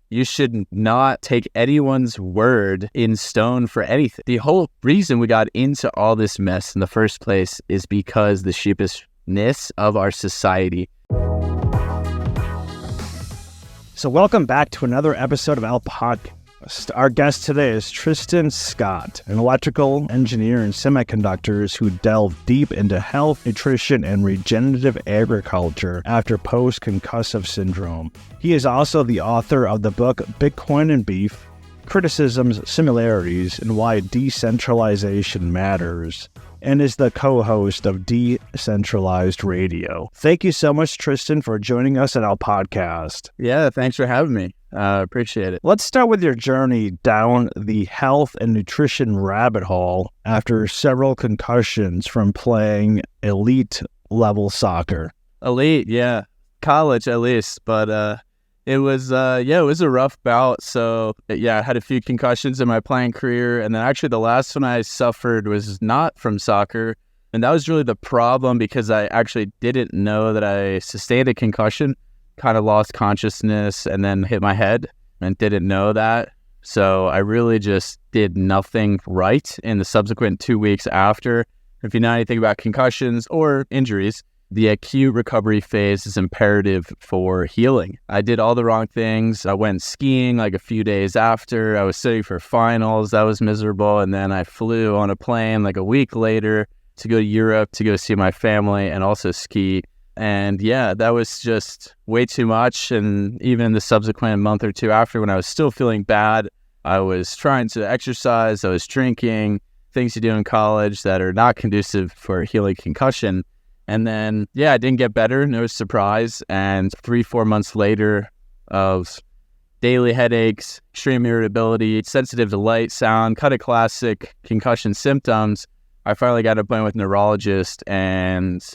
You should not take anyone's word in stone for anything. The whole reason we got into all this mess in the first place is because the sheepishness of our society. So welcome back to another episode of our podcast. Our guest today is Tristan Scott, an electrical engineer in semiconductors who delved deep into health, nutrition, and regenerative agriculture after post-concussive syndrome. He is also the author of the book Bitcoin and Beef, Criticisms, Similarities, and Why Decentralization Matters, and is the co-host of Decentralized Radio. Thank you so much, Tristan, for joining us at our podcast. Yeah, thanks for having me. Appreciate it. Let's start with your journey down the health and nutrition rabbit hole after several concussions from playing elite level soccer. Elite, yeah. College at least, but it was a rough bout. So yeah, I had a few concussions in my playing career, and then actually the last one I suffered was not from soccer, and that was really the problem because I actually didn't know that I sustained a concussion. Kind of lost consciousness and then hit my head and didn't know that. So I really just did nothing right in the subsequent 2 weeks after. If you know anything about concussions or injuries, the acute recovery phase is imperative for healing. I did all the wrong things. I went skiing like a few days after. I was studying for finals. That was miserable. And then I flew on a plane like a week later to go to Europe to go see my family and also ski. And yeah, that was just way too much. And even the subsequent month or two after, when I was still feeling bad, I was trying to exercise, I was drinking, things you do in college that are not conducive for healing concussion. And then, yeah, I didn't get better, no surprise. And 3-4 months later of daily headaches, extreme irritability, sensitive to light, sound, kind of classic concussion symptoms, I finally got an appointment with a neurologist and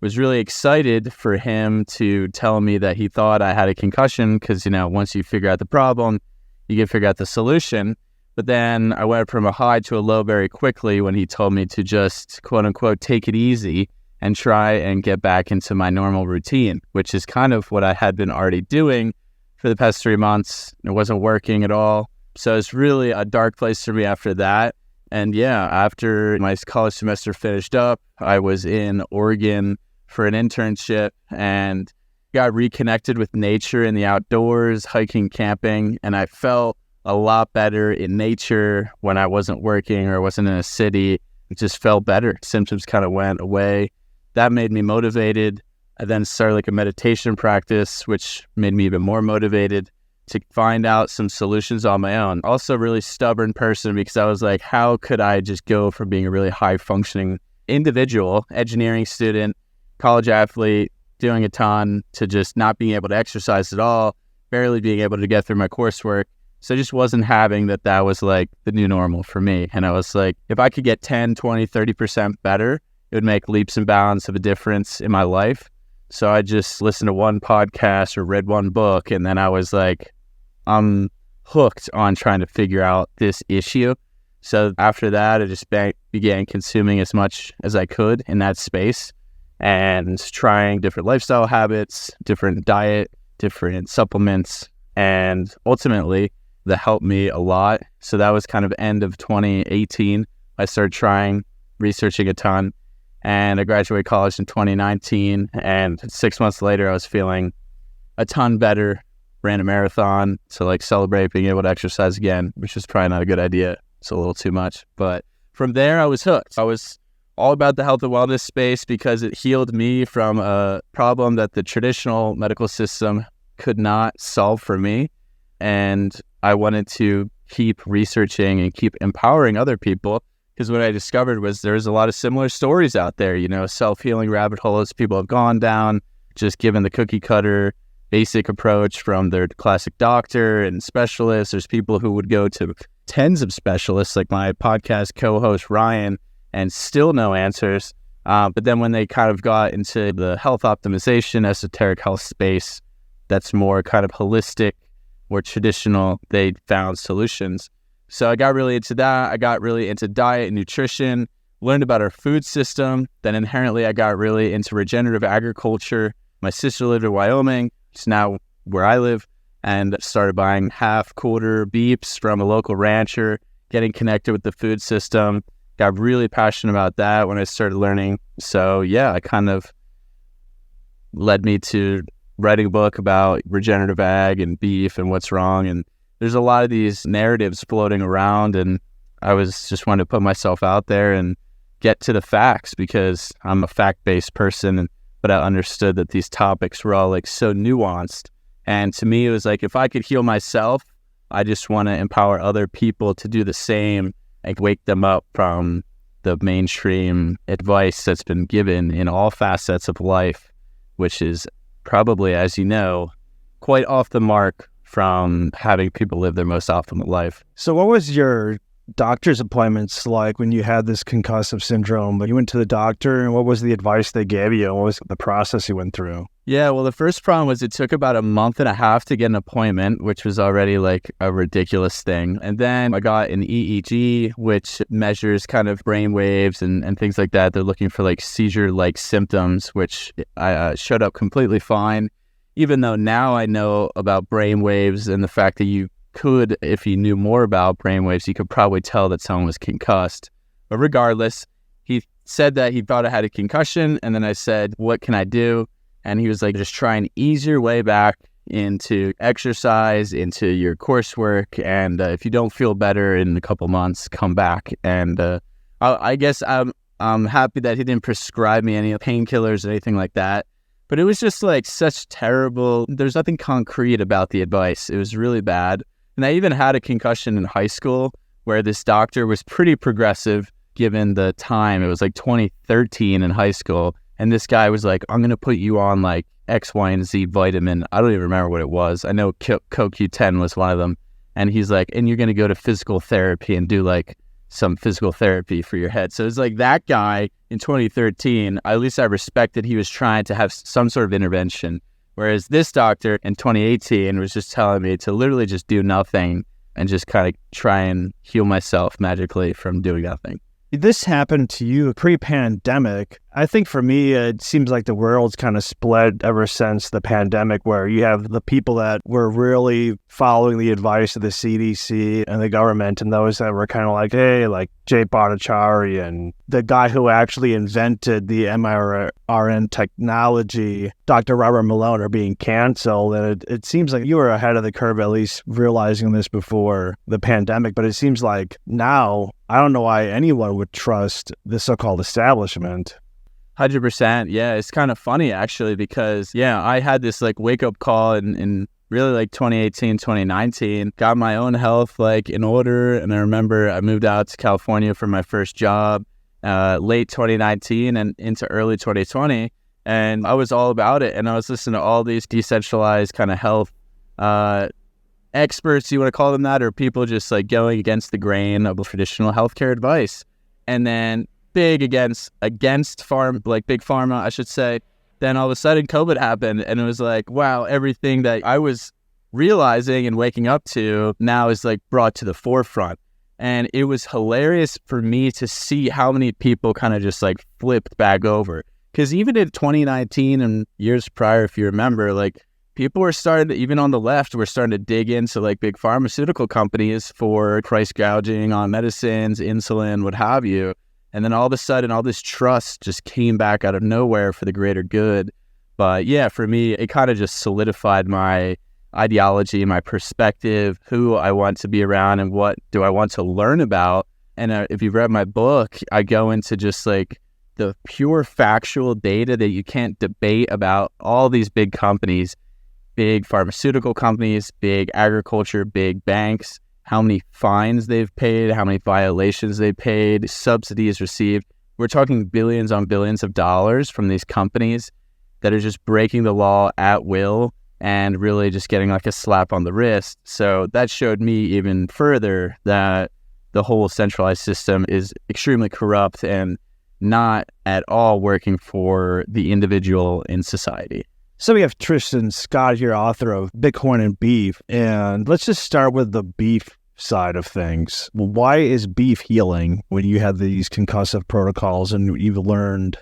was really excited for him to tell me that he thought I had a concussion because, once you figure out the problem, you can figure out the solution. But then I went from a high to a low very quickly when he told me to just, quote unquote, take it easy and try and get back into my normal routine, which is kind of what I had been already doing for the past 3 months. It wasn't working at all. So it's really a dark place for me after that. And yeah, after my college semester finished up, I was in Oregon for an internship and got reconnected with nature in the outdoors, hiking, camping, and I felt a lot better in nature when I wasn't working or wasn't in a city. It just felt better. Symptoms kind of went away. That made me motivated. I then started like a meditation practice, which made me even more motivated to find out some solutions on my own. Also a really stubborn person because I was like, how could I just go from being a really high functioning individual, engineering student, college athlete, doing a ton, to just not being able to exercise at all, barely being able to get through my coursework. So I just wasn't having that was like the new normal for me. And I was like, if I could get 10, 20, 30% better, it would make leaps and bounds of a difference in my life. So I just listened to one podcast or read one book, and then I was like, I'm hooked on trying to figure out this issue. So after that, I just began consuming as much as I could in that space and trying different lifestyle habits, different diet, different supplements, and ultimately that helped me a lot. So that was kind of end of 2018. I started researching a ton, and I graduated college in 2019, and 6 months later I was feeling a ton better, ran a marathon to like celebrate being able to exercise again, which was probably not a good idea. It's a little too much, but from there I was hooked. I was all about the health and wellness space because it healed me from a problem that the traditional medical system could not solve for me. And I wanted to keep researching and keep empowering other people, because what I discovered was there's a lot of similar stories out there, self-healing rabbit holes people have gone down, just given the cookie cutter basic approach from their classic doctor and specialists. There's people who would go to tens of specialists like my podcast co-host Ryan and still no answers. But then when they kind of got into the health optimization, esoteric health space, that's more kind of holistic, more traditional, they found solutions. So I got really into that. I got really into diet and nutrition, learned about our food system. Then inherently, I got really into regenerative agriculture. My sister lived in Wyoming. It's now where I live. and started buying half quarter beeps from a local rancher, getting connected with the food system. Got really passionate about that when I started learning. So yeah, I kind of led me to writing a book about regenerative ag and beef and what's wrong. And there's a lot of these narratives floating around, and I was just wanting to put myself out there and get to the facts, because I'm a fact-based person, but I understood that these topics were all like so nuanced. And to me, it was like, if I could heal myself, I just want to empower other people to do the same and wake them up from the mainstream advice that's been given in all facets of life, which is probably, as you know, quite off the mark from having people live their most optimal life. So what was your doctor's appointments like when you had this concussive syndrome? You went to the doctor, and what was the advice they gave you? What was the process you went through? Yeah, well, the first problem was it took about a month and a half to get an appointment, which was already like a ridiculous thing. And then I got an EEG, which measures kind of brain waves and things like that. They're looking for like seizure-like symptoms, which I showed up completely fine, even though now I know about brain waves and the fact that you could, if you knew more about brain waves, you could probably tell that someone was concussed. But regardless, he said that he thought I had a concussion, and then I said, what can I do? And he was like, just try and ease your way back into exercise, into your coursework, and if you don't feel better in a couple months, come back. And I guess I'm happy that he didn't prescribe me any painkillers or anything like that. But it was just like such terrible, there's nothing concrete about the advice. It was really bad. And I even had a concussion in high school where this doctor was pretty progressive given the time. It was like 2013 in high school. And this guy was like, I'm going to put you on like X, Y, and Z vitamin. I don't even remember what it was. I know CoQ10 was one of them. And he's like, and you're going to go to physical therapy and do like some physical therapy for your head. So it's like that guy in 2013, at least I respected he was trying to have some sort of intervention. Whereas this doctor in 2018 was just telling me to literally just do nothing and just kind of try and heal myself magically from doing nothing. This happened to you pre-pandemic. I think for me, it seems like the world's kind of split ever since the pandemic, where you have the people that were really following the advice of the CDC and the government, and those that were kind of like, hey, like Jay Bhattacharya and the guy who actually invented the mRNA technology, Dr. Robert Malone, are being canceled. And it seems like you were ahead of the curve, at least realizing this before the pandemic. But it seems like now, I don't know why anyone would trust the so-called establishment. 100%. Yeah, it's kind of funny actually, because I had this like wake up call in really like 2018, 2019, got my own health like in order. And I remember I moved out to California for my first job late 2019 and into early 2020. And I was all about it. And I was listening to all these decentralized kind of health experts, you want to call them that, or people just like going against the grain of traditional healthcare advice. And then big against big pharma, I should say. Then all of a sudden COVID happened, and it was like, wow, everything that I was realizing and waking up to now is like brought to the forefront. And it was hilarious for me to see how many people kind of just like flipped back over. Because even in 2019 and years prior, if you remember, like people were starting to, even on the left, were starting to dig into like big pharmaceutical companies for price gouging on medicines, insulin, what have you. And then all of a sudden, all this trust just came back out of nowhere for the greater good. But yeah, for me, it kind of just solidified my ideology, my perspective, who I want to be around and what do I want to learn about. And if you've read my book, I go into just like the pure factual data that you can't debate about all these big companies, big pharmaceutical companies, big agriculture, big banks, how many fines they've paid, how many violations they paid, subsidies received. We're talking billions on billions of dollars from these companies that are just breaking the law at will and really just getting like a slap on the wrist. So that showed me even further that the whole centralized system is extremely corrupt and not at all working for the individual in society. So we have Tristan Scott here, author of Bitcoin and Beef. And let's just start with the beef side of things. Why is beef healing when you have these concussive protocols and you've learned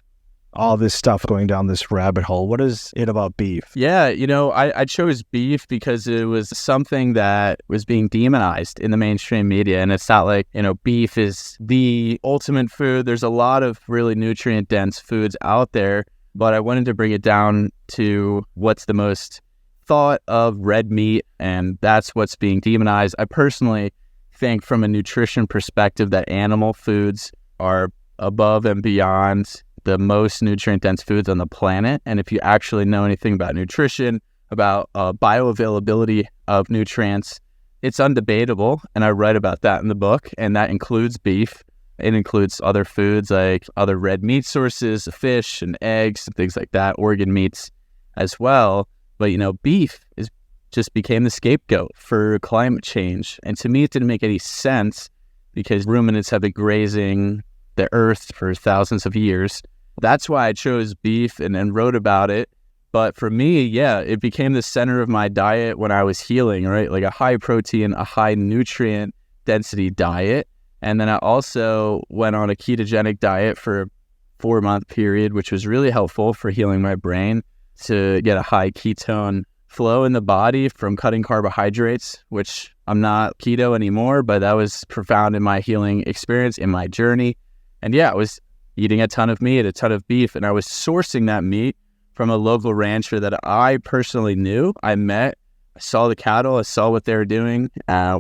all this stuff going down this rabbit hole? What is it about beef? Yeah, I chose beef because it was something that was being demonized in the mainstream media. And it's not like, beef is the ultimate food. There's a lot of really nutrient-dense foods out there, but I wanted to bring it down to what's the most thought of red meat, and that's what's being demonized. I personally think from a nutrition perspective that animal foods are above and beyond the most nutrient-dense foods on the planet. And if you actually know anything about nutrition, about bioavailability of nutrients, it's undebatable. And I write about that in the book, and that includes beef. It includes other foods like other red meat sources, fish and eggs and things like that, organ meats as well. But, beef just became the scapegoat for climate change. And to me, it didn't make any sense because ruminants have been grazing the earth for thousands of years. That's why I chose beef and wrote about it. But for me, it became the center of my diet when I was healing, right? Like a high protein, a high nutrient density diet. And then I also went on a ketogenic diet for a 4-month period, which was really helpful for healing my brain to get a high ketone flow in the body from cutting carbohydrates, which I'm not keto anymore, but that was profound in my healing experience, in my journey. And I was eating a ton of meat, a ton of beef, and I was sourcing that meat from a local rancher that I personally knew. I met, I saw the cattle, I saw what they were doing,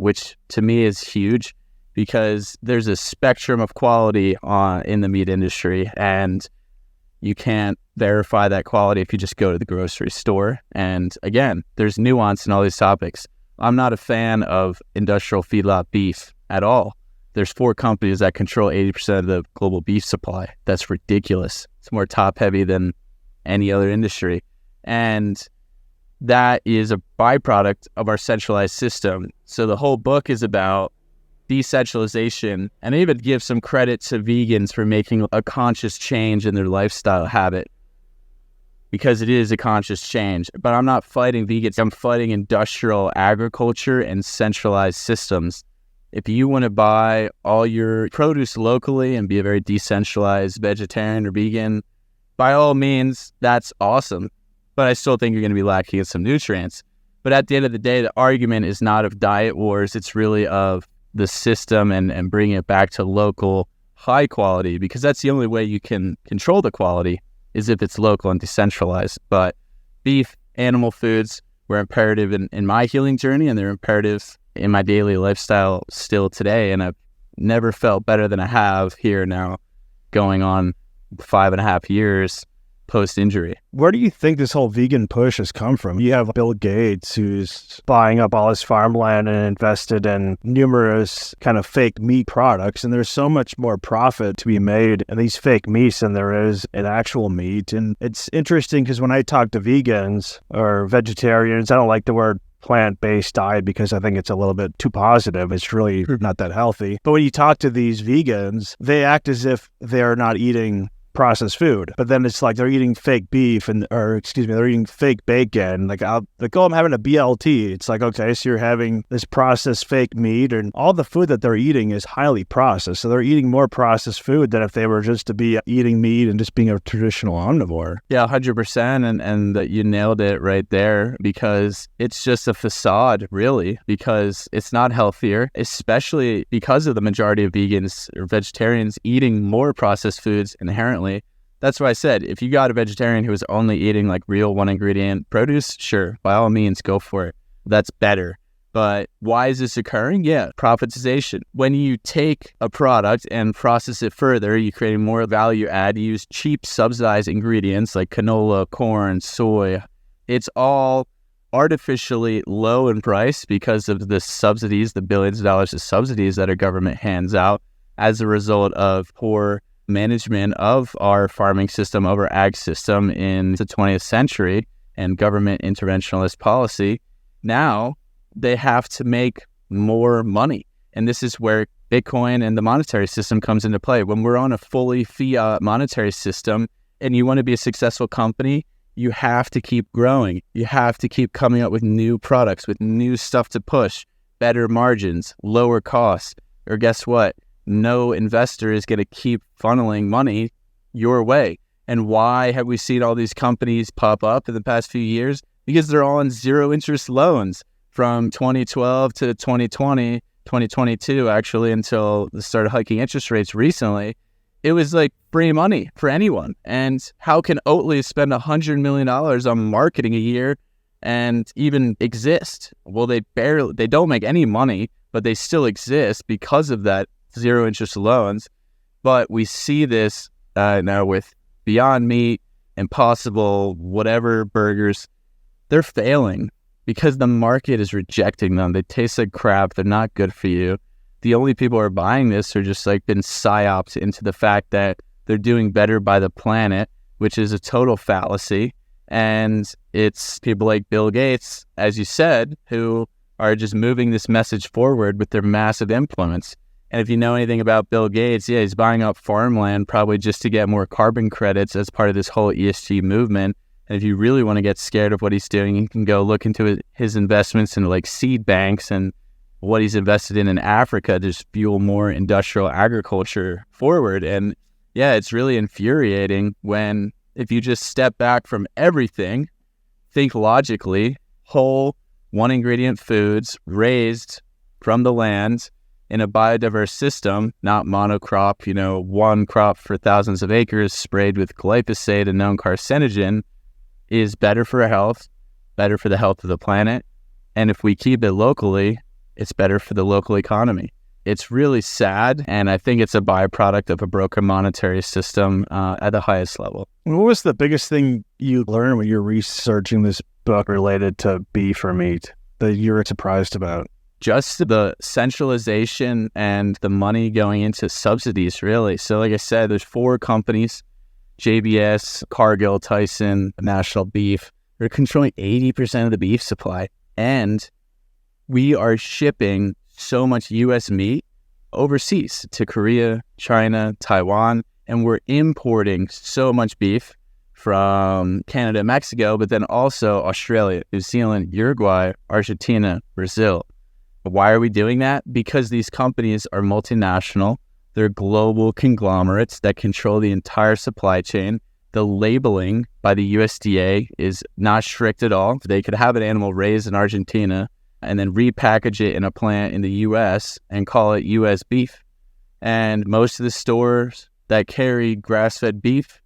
which to me is huge because there's a spectrum of quality in the meat industry, and you can't verify that quality if you just go to the grocery store. And again, there's nuance in all these topics. I'm not a fan of industrial feedlot beef at all. There's 4 companies that control 80% of the global beef supply. That's ridiculous. It's more top heavy than any other industry. And that is a byproduct of our centralized system. So the whole book is about decentralization, and I even give some credit to vegans for making a conscious change in their lifestyle habit, because it is a conscious change. But I'm not fighting vegans. I'm fighting industrial agriculture and centralized systems. If you want to buy all your produce locally and be a very decentralized vegetarian or vegan, by all means, that's awesome. But I still think you're going to be lacking in some nutrients. But at the end of the day, the argument is not of diet wars. It's really of the system and bringing it back to local high quality, because that's the only way you can control the quality is if it's local and decentralized. But beef, animal foods were imperative in my healing journey, and they're imperative in my daily lifestyle still today. And I've never felt better than I have here now, going on 5.5 years post-injury. Where do you think this whole vegan push has come from? You have Bill Gates, who's buying up all his farmland and invested in numerous kind of fake meat products, and there's so much more profit to be made in these fake meats than there is in actual meat. And it's interesting because when I talk to vegans or vegetarians, I don't like the word plant-based diet because I think it's a little bit too positive. It's really not that healthy. But when you talk to these vegans, they act as if they're not eating processed food, but then it's like they're eating fake beef they're eating fake bacon. Like, I'm having a BLT. It's like, okay, so you're having this processed fake meat, and all the food that they're eating is highly processed. So they're eating more processed food than if they were just to be eating meat and just being a traditional omnivore. Yeah, 100%. And that you nailed it right there, because it's just a facade, really, because it's not healthier, especially because of the majority of vegans or vegetarians eating more processed foods inherently. That's why I said, if you got a vegetarian who is only eating like real 1-ingredient produce, sure, by all means, go for it. That's better. But why is this occurring? Yeah, profitization. When you take a product and process it further, you're creating more value add. You use cheap subsidized ingredients like canola, corn, soy. It's all artificially low in price because of the subsidies, the billions of dollars of subsidies that our government hands out as a result of poor management of our farming system, of our ag system in the 20th century, and government interventionist policy. Now they have to make more money. And this is where Bitcoin and the monetary system comes into play. When we're on a fully fiat monetary system and you want to be a successful company, you have to keep growing. You have to keep coming up with new products, with new stuff to push, better margins, lower costs, or guess what? No investor is going to keep funneling money your way. And why have we seen all these companies pop up in the past few years? Because they're all on zero interest loans from 2012 to 2020, 2022, actually, until they started hiking interest rates recently. It was like free money for anyone. And how can Oatly spend $100 million on marketing a year and even exist? Well, they don't make any money, but they still exist because of that zero interest loans. But we see this now with Beyond Meat, Impossible, whatever burgers. They're failing because the market is rejecting them. They taste like crap. They're not good for you. The only people who are buying this are just like been psyoped into the fact that they're doing better by the planet, which is a total fallacy. And it's people like Bill Gates, as you said, who are just moving this message forward with their massive influence. And if you know anything about Bill Gates, yeah, he's buying up farmland probably just to get more carbon credits as part of this whole ESG movement. And if you really want to get scared of what he's doing, you can go look into his investments in like seed banks and what he's invested in Africa to just fuel more industrial agriculture forward. And yeah, it's really infuriating when if you just step back from everything, think logically, whole, one ingredient foods raised from the land in a biodiverse system, not monocrop, one crop for thousands of acres sprayed with glyphosate, a known carcinogen, is better for our health, better for the health of the planet. And if we keep it locally, it's better for the local economy. It's really sad, and I think it's a byproduct of a broken monetary system at the highest level. What was the biggest thing you learned when you're researching this book related to beef or meat that you were surprised about? Just the centralization and the money going into subsidies, really. So like I said, there's 4 companies, JBS, Cargill, Tyson, National Beef. They're controlling 80% of the beef supply. And we are shipping so much U.S. meat overseas to Korea, China, Taiwan, and we're importing so much beef from Canada, Mexico, but then also Australia, New Zealand, Uruguay, Argentina, Brazil. Why are we doing that? Because these companies are multinational. They're global conglomerates that control the entire supply chain. The labeling by the USDA is not strict at all. They could have an animal raised in Argentina and then repackage it in a plant in the U.S. and call it U.S. beef. And most of the stores that carry grass-fed beef,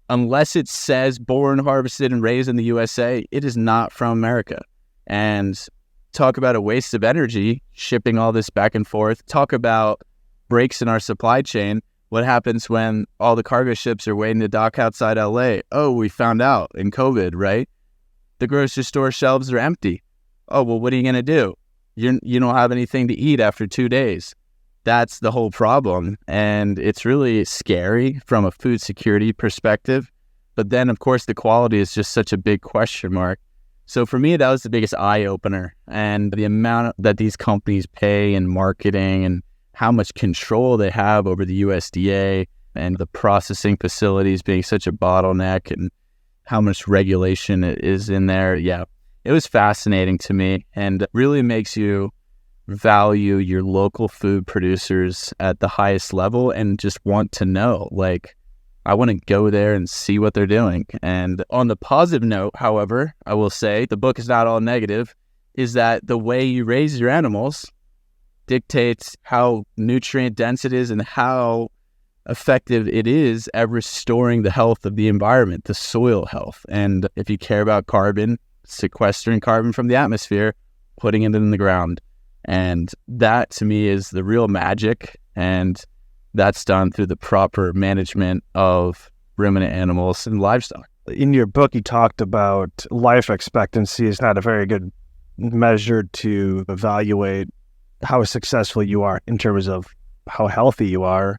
unless it says born, harvested, and raised in the USA, it is not from America. And talk about a waste of energy, shipping all this back and forth. Talk about breaks in our supply chain. What happens when all the cargo ships are waiting to dock outside LA? Oh, we found out in COVID, right? The grocery store shelves are empty. Oh, well, what are you going to do? You don't have anything to eat after 2 days. That's the whole problem. And it's really scary from a food security perspective. But then, of course, the quality is just such a big question mark. So for me, that was the biggest eye-opener. And the amount that these companies pay in marketing and how much control they have over the USDA and the processing facilities being such a bottleneck and how much regulation is in there. Yeah, it was fascinating to me and really makes you value your local food producers at the highest level and just want to know, like, I want to go there and see what they're doing. And on the positive note, however, I will say the book is not all negative, is that the way you raise your animals dictates how nutrient dense it is and how effective it is at restoring the health of the environment, the soil health. And if you care about carbon, sequestering carbon from the atmosphere, putting it in the ground. And that to me is the real magic. And that's done through the proper management of ruminant animals and livestock. In your book, you talked about life expectancy is not a very good measure to evaluate how successful you are in terms of how healthy you are.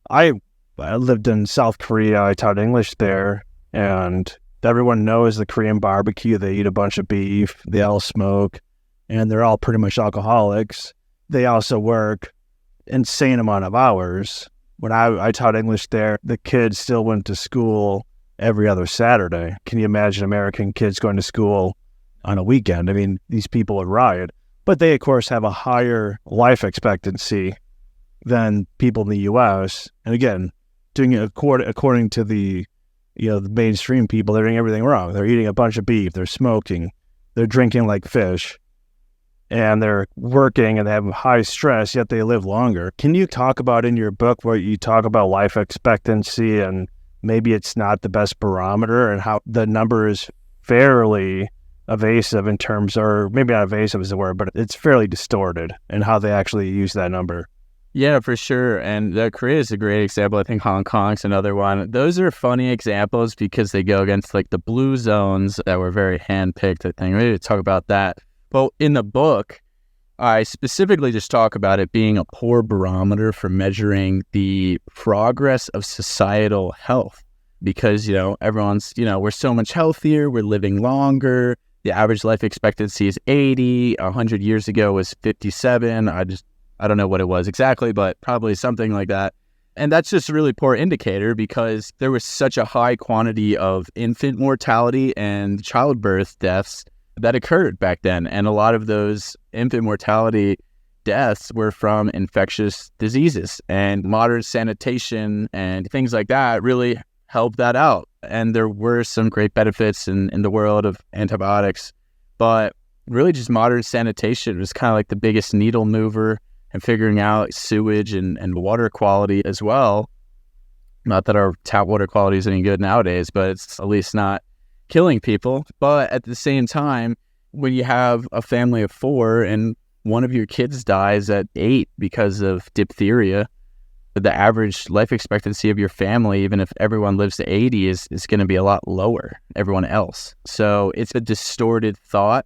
I lived in South Korea. I taught English there, and everyone knows the Korean barbecue. They eat a bunch of beef. They all smoke, and they're all pretty much alcoholics. They also work insane amount of hours. When I taught English there, the kids still went to school every other Saturday. Can you imagine American kids going to school on a weekend? I mean, these people would riot. But they, of course, have a higher life expectancy than people in the U.S. And again, doing it according to the the mainstream people, they're doing everything wrong. They're eating a bunch of beef, they're smoking, they're drinking like fish, and they're working and they have high stress, yet they live longer. Can you talk about in your book where you talk about life expectancy and maybe it's not the best barometer and how the number is fairly evasive in terms, or maybe not evasive is the word, but it's fairly distorted in how they actually use that number? Yeah, for sure. And Korea is a great example. I think Hong Kong's another one. Those are funny examples because they go against like the blue zones that were very handpicked, I think. Maybe to talk about that. But in the book, I specifically just talk about it being a poor barometer for measuring the progress of societal health because, everyone's, we're so much healthier, we're living longer. The average life expectancy is 80. 100 years ago was 57. I don't know what it was exactly, but probably something like that. And that's just a really poor indicator because there was such a high quantity of infant mortality and childbirth deaths that occurred back then. And a lot of those infant mortality deaths were from infectious diseases, and modern sanitation and things like that really helped that out. And there were some great benefits in the world of antibiotics, but really just modern sanitation was kind of like the biggest needle mover, and figuring out sewage and water quality as well. Not that our tap water quality is any good nowadays, but it's at least not killing people. But at the same time, when you have a family of 4 and one of your kids dies at 8 because of diphtheria, the average life expectancy of your family, even if everyone lives to 80, is going to be a lot lower, everyone else. So it's a distorted thought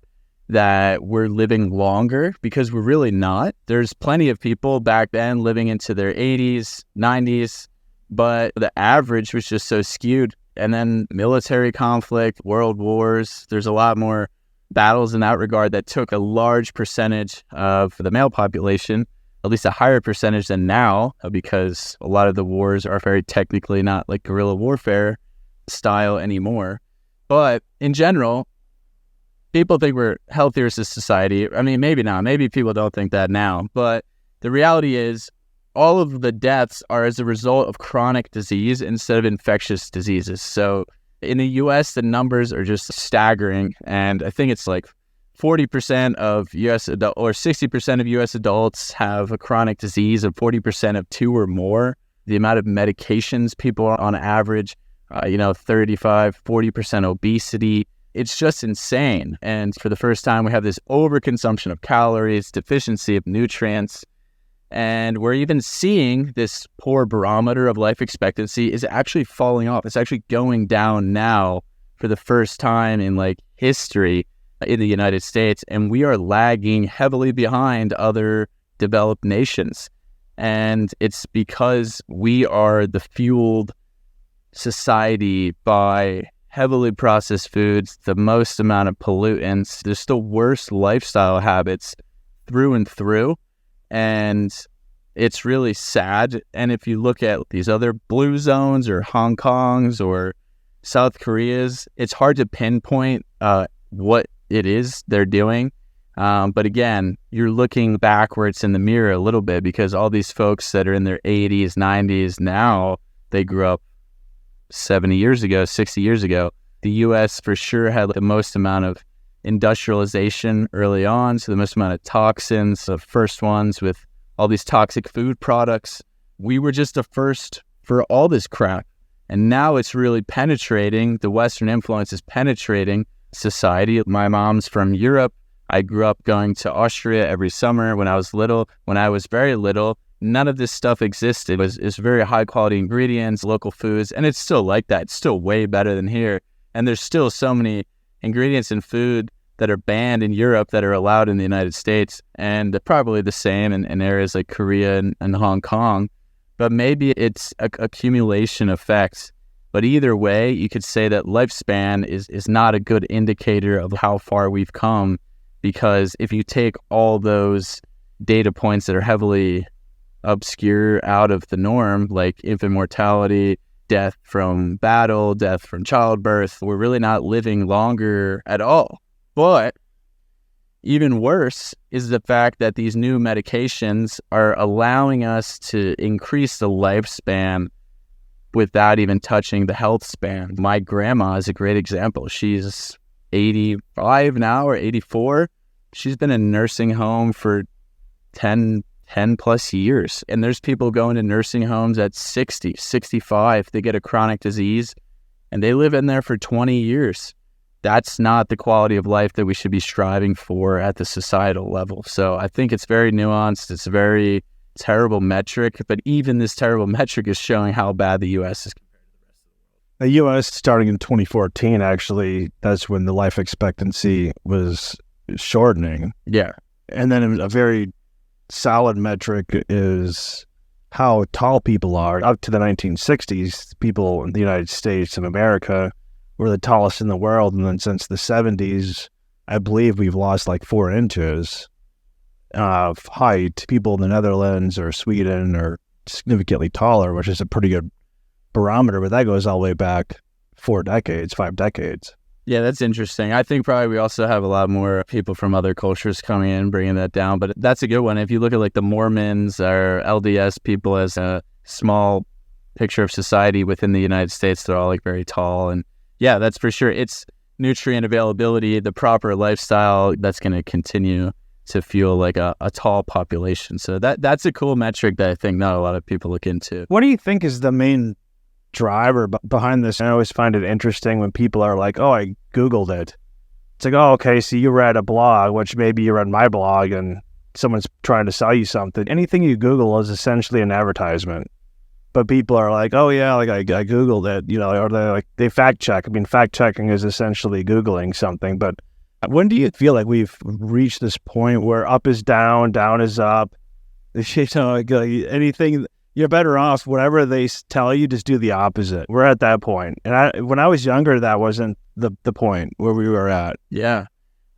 that we're living longer because we're really not. There's plenty of people back then living into their 80s, 90s, but the average was just so skewed. And then military conflict, world wars, there's a lot more battles in that regard that took a large percentage of the male population, at least a higher percentage than now, because a lot of the wars are very technically not like guerrilla warfare style anymore. But in general, people think we're healthier as a society. I mean, maybe not. Maybe people don't think that now. But the reality is all of the deaths are as a result of chronic disease instead of infectious diseases. So in the U.S., the numbers are just staggering. And I think it's like 40% of U.S. adults or 60% of U.S. adults have a chronic disease, and 40% of 2 or more. The amount of medications people are on average, 35, 40% obesity. It's just insane. And for the first time, we have this overconsumption of calories, deficiency of nutrients. And we're even seeing this poor barometer of life expectancy is actually falling off. It's actually going down now for the first time in like history in the United States. And we are lagging heavily behind other developed nations. And it's because we are the fueled society by heavily processed foods, the most amount of pollutants. There's the worst lifestyle habits through and through. And it's really sad. And if you look at these other blue zones or Hong Kongs or South Koreas, it's hard to pinpoint what it is they're doing. But again, you're looking backwards in the mirror a little bit because all these folks that are in their 80s, 90s now, they grew up 70 years ago, 60 years ago. The U.S. for sure had the most amount of industrialization early on, so the most amount of toxins, the first ones with all these toxic food products. We were just the first for all this crap. And now it's really penetrating. The Western influence is penetrating society. My mom's from Europe. I grew up going to Austria every summer when I was little. When I was very little, none of this stuff existed. It's very high quality ingredients, local foods, and it's still like that. It's still way better than here. And there's still so many ingredients in food that are banned in Europe that are allowed in the United States, and they're probably the same in areas like Korea and Hong Kong. But maybe it's a accumulation effect. But either way, you could say that lifespan is not a good indicator of how far we've come, because if you take all those data points that are heavily obscure out of the norm, like infant mortality, death from battle, death from childbirth, we're really not living longer at all. But even worse is the fact that these new medications are allowing us to increase the lifespan without even touching the health span. My grandma is a great example. She's 85 now or 84. She's been in a nursing home for 10 plus years. And there's people going to nursing homes at 60, 65. They get a chronic disease and they live in there for 20 years. That's not the quality of life that we should be striving for at the societal level. So I think it's very nuanced. It's a very terrible metric, but even this terrible metric is showing how bad the U.S. is. The U.S. starting in 2014, actually, that's when the life expectancy was shortening. Yeah. And then a very solid metric is how tall people are. Up to the 1960s, people in the United States and America were the tallest in the world. And then since the 70s, I believe we've lost like 4 inches of height. People in the Netherlands or Sweden are significantly taller, which is a pretty good barometer, but that goes all the way back 5 decades. Yeah, that's interesting. I think probably we also have a lot more people from other cultures coming in, bringing that down, but that's a good one. If you look at like the Mormons or LDS people as a small picture of society within the United States, they're all like very tall. And yeah, that's for sure. It's nutrient availability, the proper lifestyle that's going to continue to fuel like a tall population. So that's a cool metric that I think not a lot of people look into. What do you think is the main driver behind this? I always find it interesting when people are like, oh, I Googled it. It's like, oh, okay, so you read a blog, which maybe you read my blog and someone's trying to sell you something. Anything you Google is essentially an advertisement. But people are like, oh yeah, like I Googled it, or they fact check. I mean, fact checking is essentially Googling something. But when do you feel like we've reached this point where up is down, down is up? Anything, you're better off, whatever they tell you, just do the opposite. We're at that point. And when I was younger, that wasn't the point where we were at. Yeah.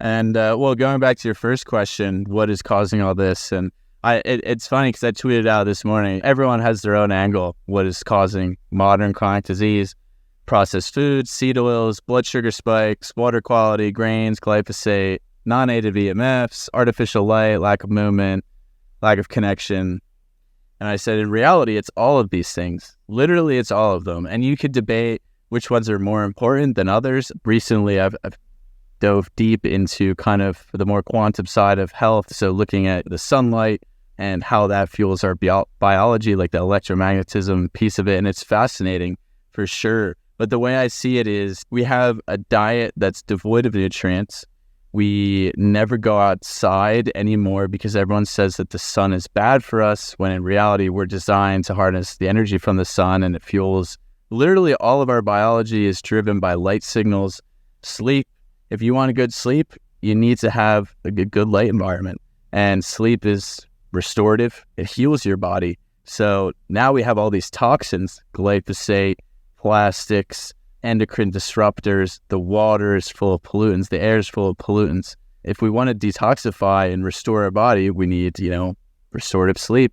And well, going back to your first question, what is causing all this? And it's funny because I tweeted out this morning, everyone has their own angle. What is causing modern chronic disease? Processed foods, seed oils, blood sugar spikes, water quality, grains, glyphosate, non-native EMFs, artificial light, lack of movement, lack of connection. And I said, in reality, it's all of these things. Literally, it's all of them. And you could debate which ones are more important than others. Recently, I've dove deep into kind of the more quantum side of health. So looking at the sunlight and how that fuels our biology, like the electromagnetism piece of it. And it's fascinating for sure. But the way I see it is we have a diet that's devoid of nutrients. We never go outside anymore because everyone says that the sun is bad for us, when in reality, we're designed to harness the energy from the sun, and it fuels literally all of our biology is driven by light signals. Sleep. If you want a good sleep, you need to have a good light environment, and sleep is restorative. It heals your body. So now we have all these toxins, glyphosate, plastics, endocrine disruptors. The water is full of pollutants. The air is full of pollutants. If we want to detoxify and restore our body, we need, restorative sleep.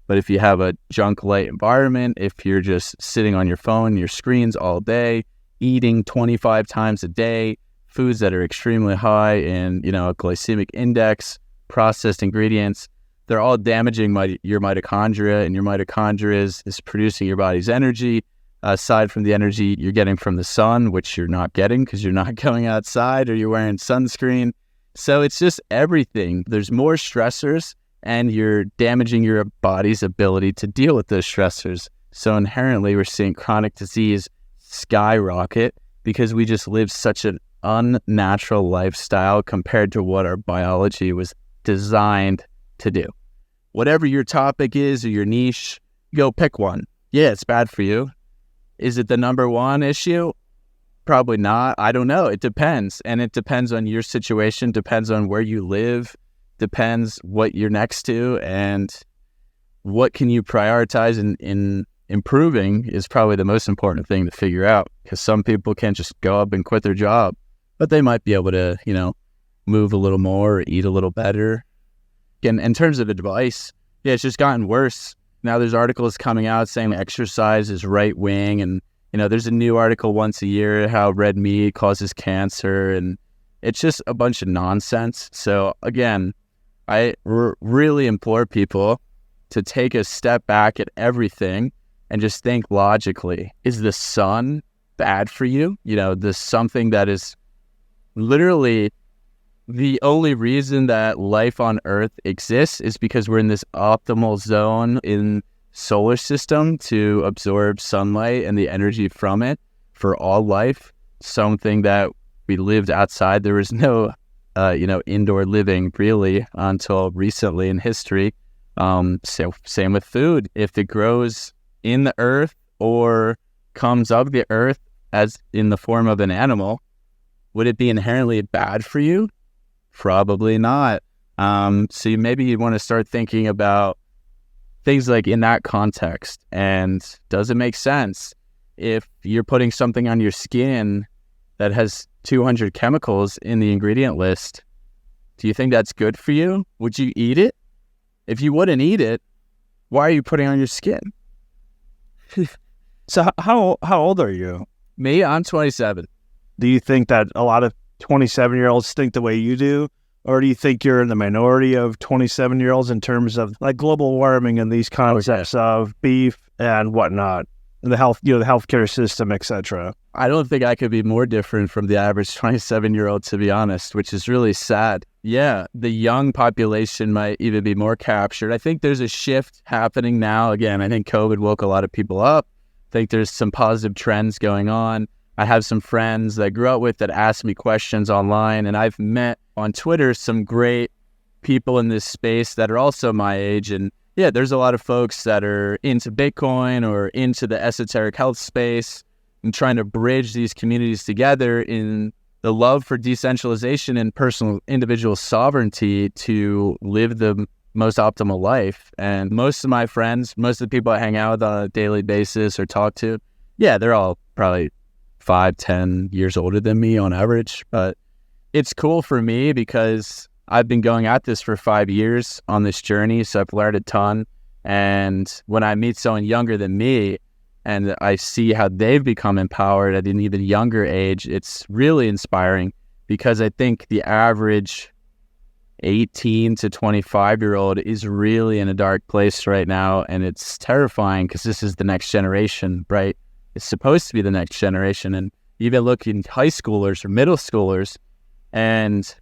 But if you have a junk light environment, if you're just sitting on your phone, your screens all day, eating 25 times a day, foods that are extremely high in, a glycemic index, processed ingredients, they're all damaging your mitochondria, and your mitochondria is producing your body's energy. Aside from the energy you're getting from the sun, which you're not getting because you're not going outside or you're wearing sunscreen. So it's just everything. There's more stressors, and you're damaging your body's ability to deal with those stressors. So inherently, we're seeing chronic disease skyrocket because we just live such an unnatural lifestyle compared to what our biology was designed to do. Whatever your topic is or your niche, go pick one. Yeah, it's bad for you. Is it the number one issue? Probably not. I don't know. It depends. And it depends on your situation, depends on where you live, depends what you're next to, and what can you prioritize in improving is probably the most important thing to figure out, because some people can't just go up and quit their job, but they might be able to, move a little more or eat a little better. Again, in terms of advice, yeah, it's just gotten worse. Now there's articles coming out saying exercise is right wing, and there's a new article once a year how red meat causes cancer, and it's just a bunch of nonsense. So again, I really implore people to take a step back at everything and just think logically. Is the sun bad for you? This something that is literally the only reason that life on Earth exists is because we're in this optimal zone in solar system to absorb sunlight and the energy from it for all life. Something that we lived outside. There was no, indoor living really until recently in history. Same with food. If it grows in the earth or comes of the earth as in the form of an animal, would it be inherently bad for you? Probably not. So maybe you want to start thinking about things like in that context. And does it make sense if you're putting something on your skin that has 200 chemicals in the ingredient list? Do you think that's good for you? Would you eat it? If you wouldn't eat it, why are you putting it on your skin? So how old are you? Me, I'm 27. Do you think that a lot of 27-year-olds think the way you do? Or do you think you're in the minority of 27-year-olds in terms of like global warming and these concepts of beef and whatnot, and the healthcare system, etc.? I don't think I could be more different from the average 27-year-old, to be honest, which is really sad. Yeah, the young population might even be more captured. I think there's a shift happening now. Again, I think COVID woke a lot of people up. I think there's some positive trends going on. I have some friends that I grew up with that ask me questions online, and I've met on Twitter some great people in this space that are also my age. And yeah, there's a lot of folks that are into Bitcoin or into the esoteric health space and trying to bridge these communities together in the love for decentralization and personal individual sovereignty to live the most optimal life. And most of my friends, most of the people I hang out with on a daily basis or talk to, yeah, they're all probably 5-10 years older than me on average. But it's cool for me because I've been going at this for 5 years on this journey, so I've learned a ton. And when I meet someone younger than me and I see how they've become empowered at an even younger age, it's really inspiring, because I think the average 18 to 25-year-old is really in a dark place right now, and it's terrifying because this is the next generation, right? It's supposed to be the next generation. And even looking at high schoolers or middle schoolers, and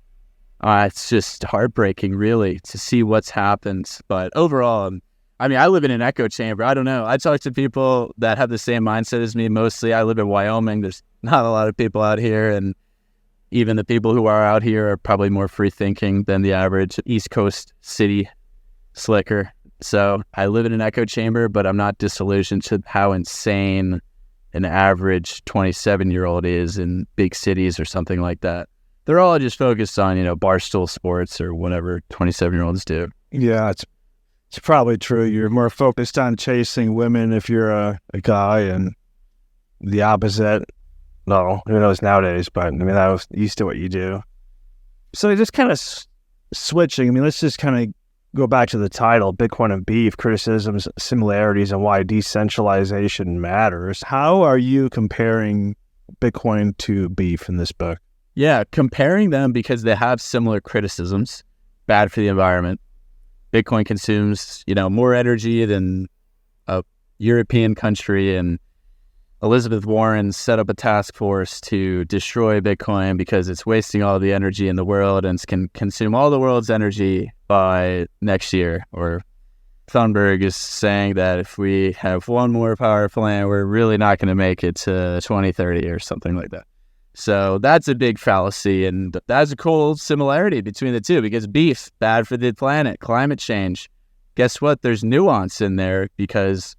it's just heartbreaking, really, to see what's happened. But overall, I mean, I live in an echo chamber. I don't know. I talk to people that have the same mindset as me mostly. I live in Wyoming. There's not a lot of people out here. And even the people who are out here are probably more free-thinking than the average East Coast city slicker. So I live in an echo chamber, but I'm not disillusioned to how insane an average 27-year-old is in big cities or something like that. They're all just focused on, barstool sports or whatever 27-year-olds do. Yeah, it's probably true. You're more focused on chasing women if you're a guy, and the opposite. No, who knows nowadays, but I mean, that was used to what you do. So just kind of switching, I mean, let's just kind of go back to the title, Bitcoin and Beef, Criticisms, Similarities, and Why Decentralization Matters. How are you comparing Bitcoin to beef in this book? Yeah, comparing them because they have similar criticisms. Bad for the environment. Bitcoin consumes, more energy than a European country, and Elizabeth Warren set up a task force to destroy Bitcoin because it's wasting all the energy in the world and can consume all the world's energy by next year. Or Thunberg is saying that if we have one more power plant, we're really not going to make it to 2030 or something like that. So that's a big fallacy, and that's a cool similarity between the two, because beef, bad for the planet, climate change. Guess what? There's nuance in there, because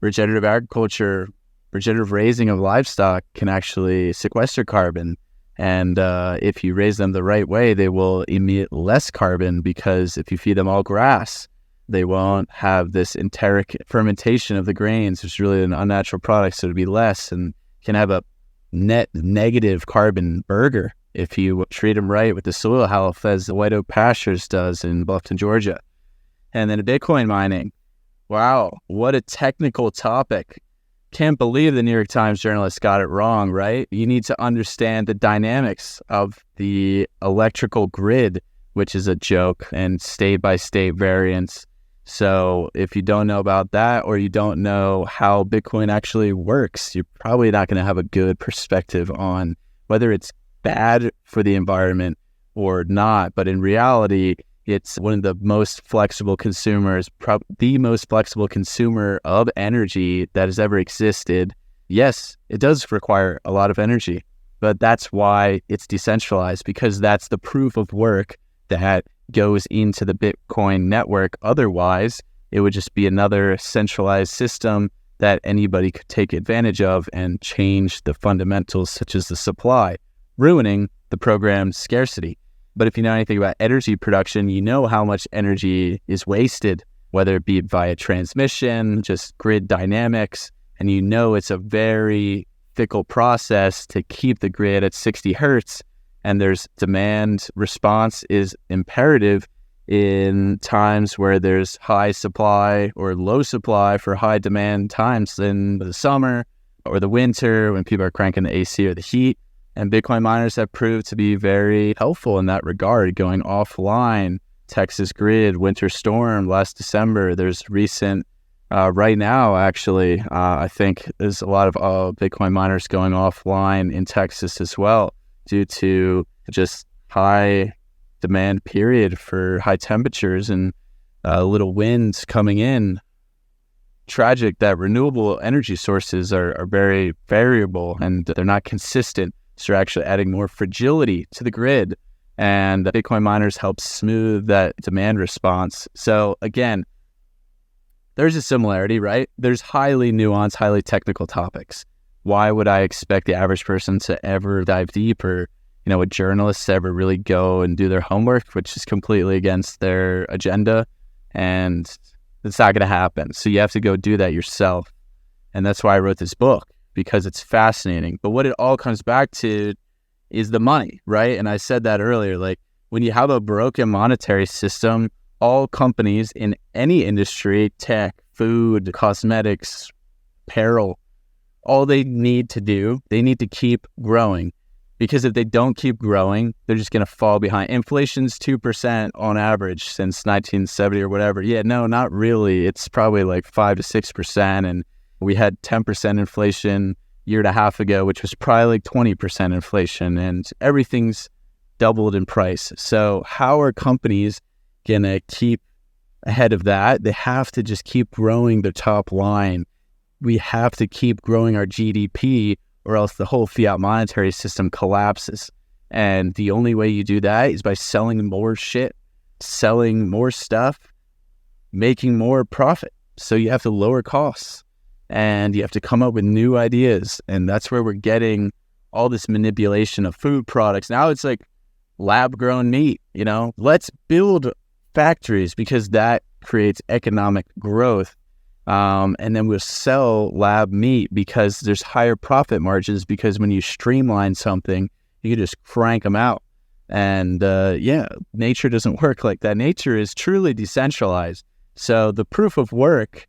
regenerative agriculture, regenerative raising of livestock can actually sequester carbon. And if you raise them the right way, they will emit less carbon, because if you feed them all grass, they won't have this enteric fermentation of the grains, which is really an unnatural product, so it'll be less, and can have a net negative carbon burger if you treat them right with the soil health, as the White Oak Pastures does in Bluffton, Georgia. And then Bitcoin mining. Wow, what a technical topic. Can't believe the New York Times journalist got it wrong, right? You need to understand the dynamics of the electrical grid, which is a joke, and state-by-state variance. So if you don't know about that, or you don't know how Bitcoin actually works, you're probably not going to have a good perspective on whether it's bad for the environment or not. But in reality, it's one of the most flexible consumers, the most flexible consumer of energy that has ever existed. Yes, it does require a lot of energy, but that's why it's decentralized, because that's the proof of work that goes into the Bitcoin network. Otherwise, it would just be another centralized system that anybody could take advantage of and change the fundamentals, such as the supply, ruining the program's scarcity. But if you know anything about energy production, you know how much energy is wasted, whether it be via transmission, just grid dynamics, and you know it's a very fickle process to keep the grid at 60 hertz. And there's demand response is imperative in times where there's high supply or low supply for high demand times in the summer or the winter when people are cranking the AC or the heat. And Bitcoin miners have proved to be very helpful in that regard, going offline. Texas grid, winter storm last December. There's recent, right now actually, I think there's a lot of Bitcoin miners going offline in Texas as well, due to just high demand period for high temperatures and little winds coming in. Tragic that renewable energy sources are very variable and they're not consistent. So you're actually adding more fragility to the grid, and Bitcoin miners help smooth that demand response. So again, there's a similarity, right? There's highly nuanced, highly technical topics. Why would I expect the average person to ever dive deep, or, a journalist to ever really go and do their homework, which is completely against their agenda, and it's not going to happen. So you have to go do that yourself. And that's why I wrote this book, because it's fascinating. But what it all comes back to is the money, right? And I said that earlier, like when you have a broken monetary system, all companies in any industry, tech, food, cosmetics, apparel, all they need to do, they need to keep growing. Because if they don't keep growing, they're just going to fall behind. Inflation's 2% on average since 1970 or whatever. Yeah, no, not really. It's probably like 5 to 6%. And we had 10% inflation a year and a half ago, which was probably like 20% inflation. And everything's doubled in price. So how are companies going to keep ahead of that? They have to just keep growing their top line. We have to keep growing our GDP, or else the whole fiat monetary system collapses. And the only way you do that is by selling more shit, selling more stuff, making more profit. So you have to lower costs and you have to come up with new ideas. And that's where we're getting all this manipulation of food products. Now it's like lab-grown meat, Let's build factories because that creates economic growth. And then we'll sell lab meat because there's higher profit margins, because when you streamline something, you can just crank them out. And nature doesn't work like that. Nature is truly decentralized. So the proof of work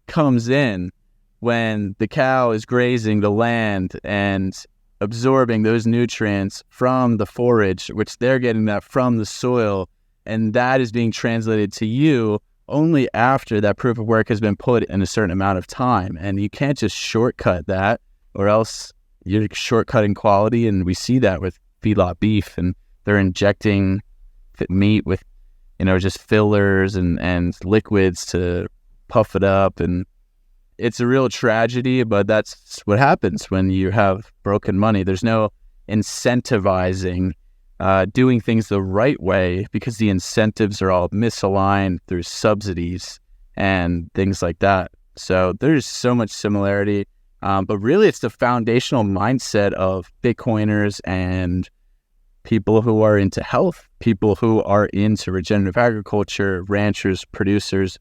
comes in when the cow is grazing the land and absorbing those nutrients from the forage, which they're getting that from the soil, and that is being translated to you only after that proof of work has been put in a certain amount of time. And you can't just shortcut that, or else you're shortcutting quality. And we see that with feedlot beef, and they're injecting meat with, just fillers and liquids to puff it up. And it's a real tragedy, but that's what happens when you have broken money. There's no incentivizing doing things the right way, because the incentives are all misaligned through subsidies and things like that. So there's so much similarity, but really it's the foundational mindset of Bitcoiners and people who are into health, people who are into regenerative agriculture, ranchers, producers.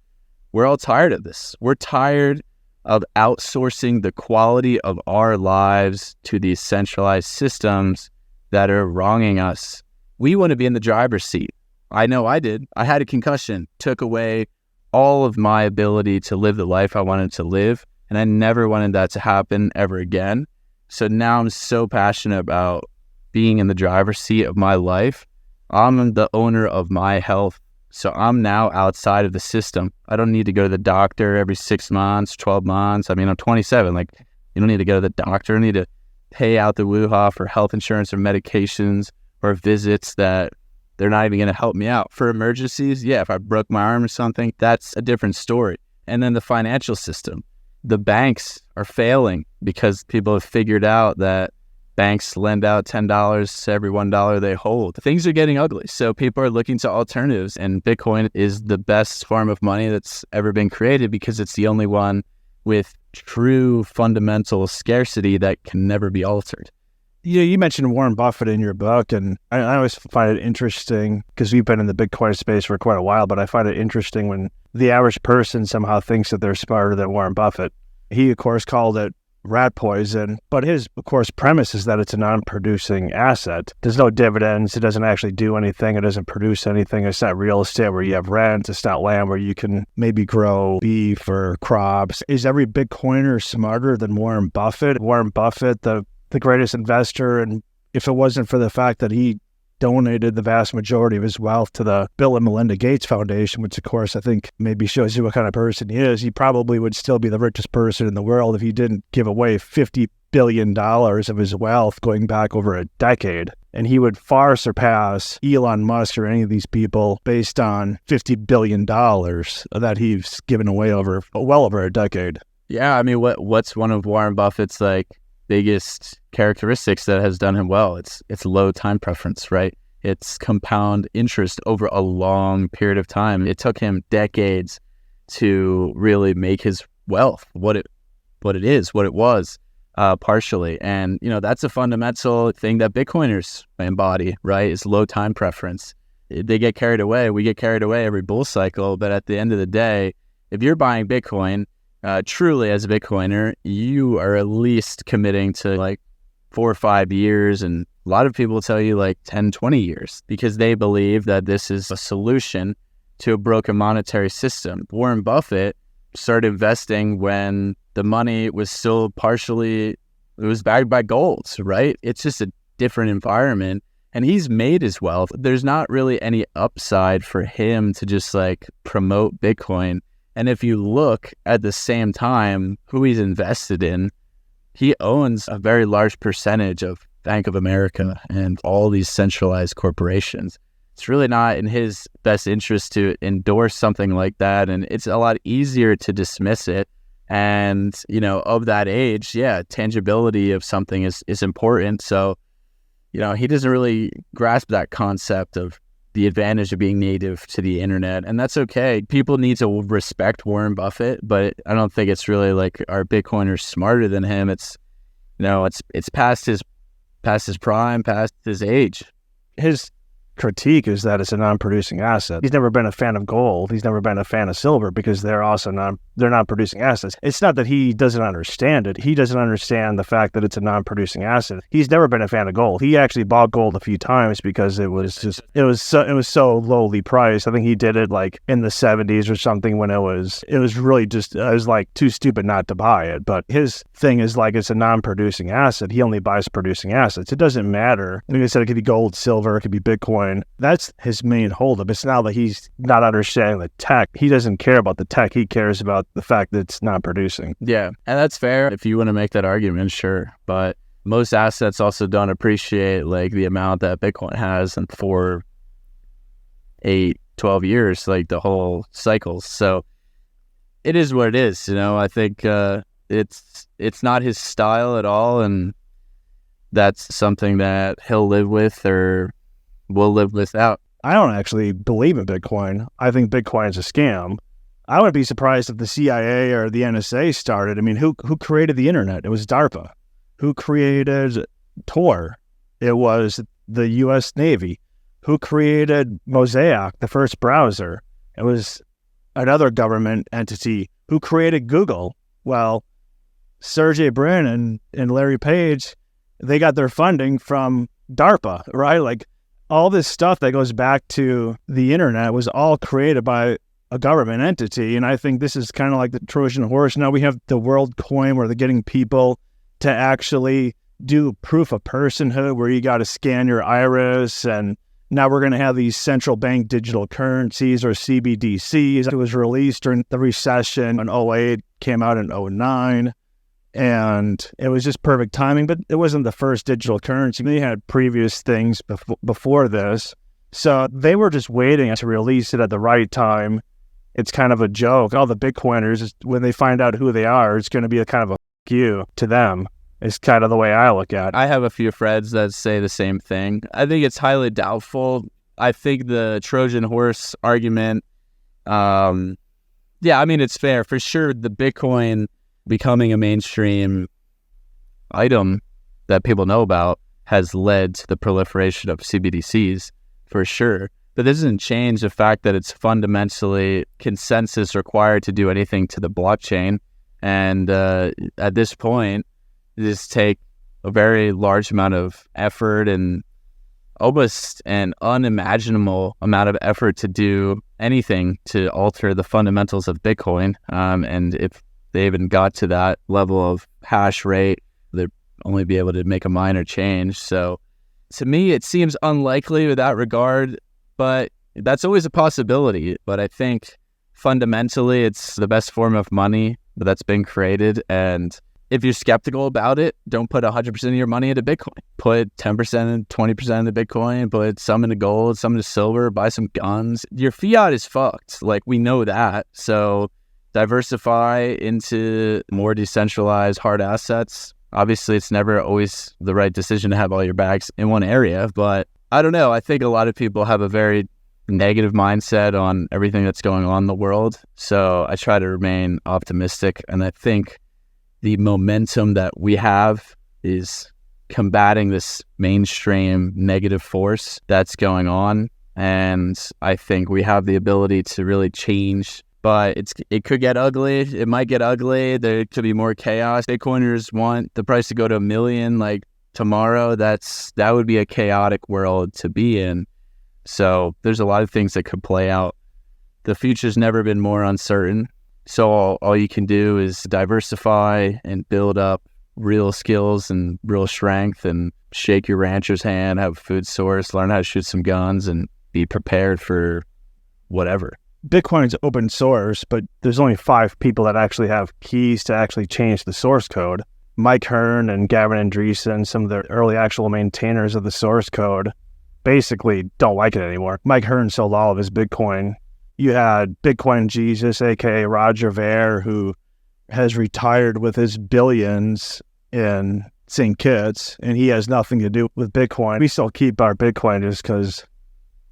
We're all tired of this. We're tired of outsourcing the quality of our lives to these centralized systems that are wronging us. We want to be in the driver's seat. I know I did. I had a concussion, took away all of my ability to live the life I wanted to live, and I never wanted that to happen ever again. So now I'm so passionate about being in the driver's seat of my life. I'm the owner of my health. So I'm now outside of the system. I don't need to go to the doctor every 6 months, 12 months. I mean, I'm 27. Like, you don't need to go to the doctor. You don't need to pay out the woo-ha for health insurance or medications or visits that they're not even going to help me out. For emergencies, yeah, if I broke my arm or something, that's a different story. And then the financial system. The banks are failing because people have figured out that banks lend out $10 to every $1 they hold. Things are getting ugly. So people are looking to alternatives, and Bitcoin is the best form of money that's ever been created because it's the only one with true fundamental scarcity that can never be altered. Yeah, you mentioned Warren Buffett in your book, and I always find it interesting because we've been in the Bitcoin space for quite a while, but I find it interesting when the average person somehow thinks that they're smarter than Warren Buffett. He, of course, called it rat poison, but his, of course, premise is that it's a non-producing asset. There's no dividends. It doesn't actually do anything. It doesn't produce anything. It's not real estate where you have rent. It's not land where you can maybe grow beef or crops. Is every Bitcoiner smarter than Warren Buffett? Warren Buffett, the greatest investor, and if it wasn't for the fact that he donated the vast majority of his wealth to the Bill and Melinda Gates Foundation, which of course I think maybe shows you what kind of person he is, he probably would still be the richest person in the world if he didn't give away $50 billion of his wealth going back over a decade. And he would far surpass Elon Musk or any of these people based on $50 billion that he's given away over well over a decade. Yeah, I mean, what's one of Warren Buffett's biggest characteristics that has done him well? It's low time preference, right? It's compound interest over a long period of time. It took him decades to really make his wealth what it was, partially. And, that's a fundamental thing that Bitcoiners embody, right? Is low time preference. They get carried away. We get carried away every bull cycle. But at the end of the day, if you're buying Bitcoin, truly as a Bitcoiner, you are at least committing to 4 or 5 years. And a lot of people tell you 10, 20 years because they believe that this is a solution to a broken monetary system. Warren Buffett started investing when the money was still it was backed by gold, right? It's just a different environment. And he's made his wealth. There's not really any upside for him to just promote Bitcoin. And if you look at the same time who he's invested in, he owns a very large percentage of Bank of America and all these centralized corporations. It's really not in his best interest to endorse something like that. And it's a lot easier to dismiss it. And, of that age, tangibility of something is important. So, he doesn't really grasp that concept of the advantage of being native to the internet, and that's okay. People need to respect Warren Buffett, but I don't think it's really our Bitcoiners smarter than him. It's it's past his prime, past his age. His critique is that it's a non-producing asset. He's never been a fan of gold. He's never been a fan of silver because they're also non-producing assets. It's not that he doesn't understand it. He doesn't understand the fact that it's a non-producing asset. He's never been a fan of gold. He actually bought gold a few times because it was so lowly priced. I think he did it in the 70s or something when it was really just, I was too stupid not to buy it. But his thing is it's a non-producing asset. He only buys producing assets. It doesn't matter. Like I said, it could be gold, silver, it could be Bitcoin. That's his main holdup. It's not that he's not understanding the tech. He doesn't care about the tech. He cares about the fact that it's not producing. Yeah, and that's fair if you want to make that argument, sure. But most assets also don't appreciate the amount that Bitcoin has and for 8, 12 years, the whole cycles. So it is what it is. I think it's not his style at all, and that's something that he'll live with or will live without. I don't actually believe in Bitcoin. I think Bitcoin is a scam. I wouldn't be surprised if the CIA or the NSA started. I mean, who created the internet? It was DARPA. Who created Tor? It was the U.S. Navy. Who created Mosaic, the first browser? It was another government entity. Who created Google? Well, Sergey Brin and Larry Page, they got their funding from DARPA, right? All this stuff that goes back to the internet was all created by a government entity. And I think this is kind of like the Trojan horse. Now we have the world coin where they're getting people to actually do proof of personhood, where you got to scan your iris and Now we're going to have these central bank digital currencies, or CBDCs. It was released during the recession in '08, came out in '09, and it was just perfect timing. But it wasn't the first digital currency. They had previous things before this. So they were just waiting to release it at the right time. It's kind of a joke. All the Bitcoiners, when they find out who they are, it's going to be a kind of a f*** you to them. It's kind of the way I look at it. I have a few friends that say the same thing. I think it's highly doubtful. I think the Trojan horse argument, yeah, I mean, it's fair. For sure, the Bitcoin becoming a mainstream item that people know about has led to the proliferation of CBDCs, for sure. But this doesn't change the fact that it's fundamentally consensus required to do anything to the blockchain. And at this point, just take a very large amount of effort and almost an unimaginable amount of effort to do anything to alter the fundamentals of Bitcoin. And if they even got to that level of hash rate, they'd only be able to make a minor change. So to me, it seems unlikely with that regard, but that's always a possibility. But I think fundamentally, it's the best form of money that's been created. And if you're skeptical about it, don't put 100% of your money into Bitcoin. Put 10% and 20% into Bitcoin, put some into gold, some into silver, buy some guns. Your fiat is fucked. Like, we know that. So diversify into more decentralized hard assets. Obviously, it's never always the right decision to have all your bags in one area, but I don't know. I think a lot of people have a very negative mindset on everything that's going on in the world. So I try to remain optimistic, and I think the momentum that we have is combating this mainstream negative force that's going on. And I think we have the ability to really change, but it could get ugly. It might get ugly. There could be more chaos. Bitcoiners want the price to go to $1 million like tomorrow. That would be a chaotic world to be in. So there's a lot of things that could play out. The future's never been more uncertain. So all you can do is diversify and build up real skills and real strength, and shake your rancher's hand, have a food source, learn how to shoot some guns, and be prepared for whatever. Bitcoin's open source, but there's only 5 people that actually have keys to actually change the source code. Mike Hearn and Gavin Andreessen, some of the early actual maintainers of the source code, basically don't like it anymore. Mike Hearn sold all of his Bitcoin. You had Bitcoin Jesus, aka Roger Ver, who has retired with his billions in St. Kitts, and he has nothing to do with Bitcoin. We still keep our Bitcoin just because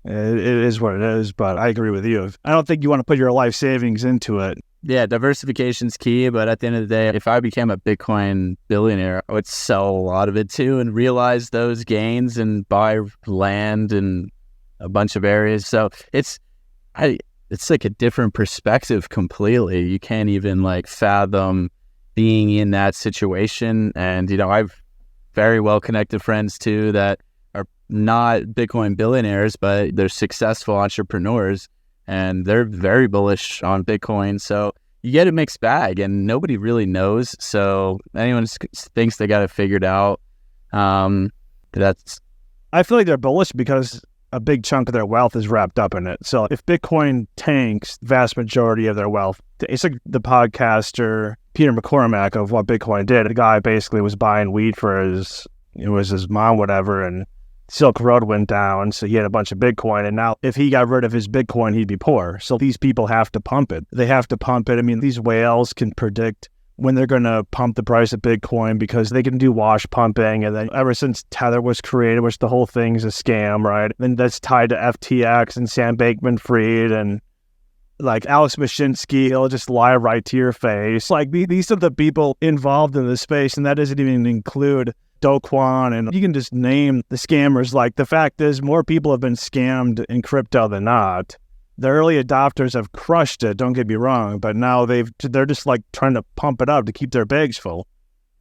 it is what it is, but I agree with you. I don't think you want to put your life savings into it. Yeah, diversification's key, but at the end of the day, if I became a Bitcoin billionaire, I would sell a lot of it too and realize those gains and buy land in a bunch of areas. So it's like a different perspective completely. You can't even like fathom being in that situation. And, you know, I've very well connected friends too that are not Bitcoin billionaires, but they're successful entrepreneurs and they're very bullish on Bitcoin. So you get a mixed bag and nobody really knows. So anyone thinks they got it figured out. I feel like they're bullish because a big chunk of their wealth is wrapped up in it. So if Bitcoin tanks, the vast majority of their wealth, it's like the podcaster Peter McCormack of What Bitcoin Did. The guy basically was buying weed for his mom, whatever, and Silk Road went down, so he had a bunch of Bitcoin, and now if he got rid of his Bitcoin, he'd be poor. So these people have to pump it. They have to pump it. I mean, these whales can predict when they're going to pump the price of Bitcoin because they can do wash pumping. And then ever since Tether was created, which the whole thing's a scam, right? Then that's tied to FTX and Sam Bankman-Fried and like Alex Mashinsky. He'll just lie right to your face. Like these are the people involved in this space, and that doesn't even include Do Kwon, and you can just name the scammers. Like, the fact is, more people have been scammed in crypto than not. The early adopters have crushed it, don't get me wrong, but now they're just like trying to pump it up to keep their bags full.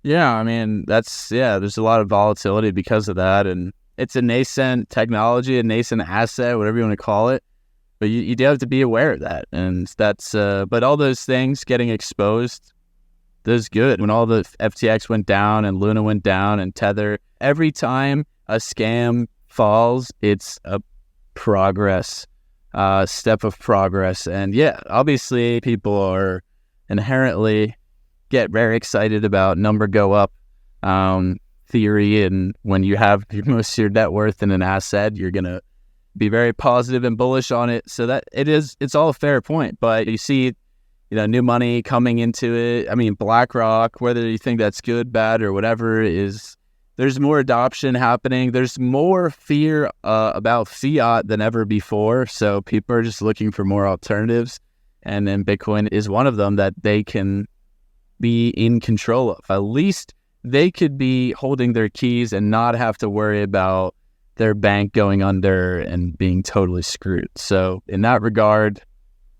Yeah, I mean, there's a lot of volatility because of that, and it's a nascent technology, a nascent asset, whatever you want to call it, but you do have to be aware of that, and that's, but all those things getting exposed, that's good. When all the FTX went down and Luna went down and Tether, every time a scam falls, it's a progress, step of progress. And yeah, obviously people are inherently get very excited about number go up theory. And when you have most of your net worth in an asset, you're going to be very positive and bullish on it. So that it's all a fair point. But you see, new money coming into it. I mean, BlackRock, whether you think that's good, bad, or whatever, there's more adoption happening. There's more fear about fiat than ever before. So people are just looking for more alternatives. And then Bitcoin is one of them that they can be in control of. At least they could be holding their keys and not have to worry about their bank going under and being totally screwed. So in that regard,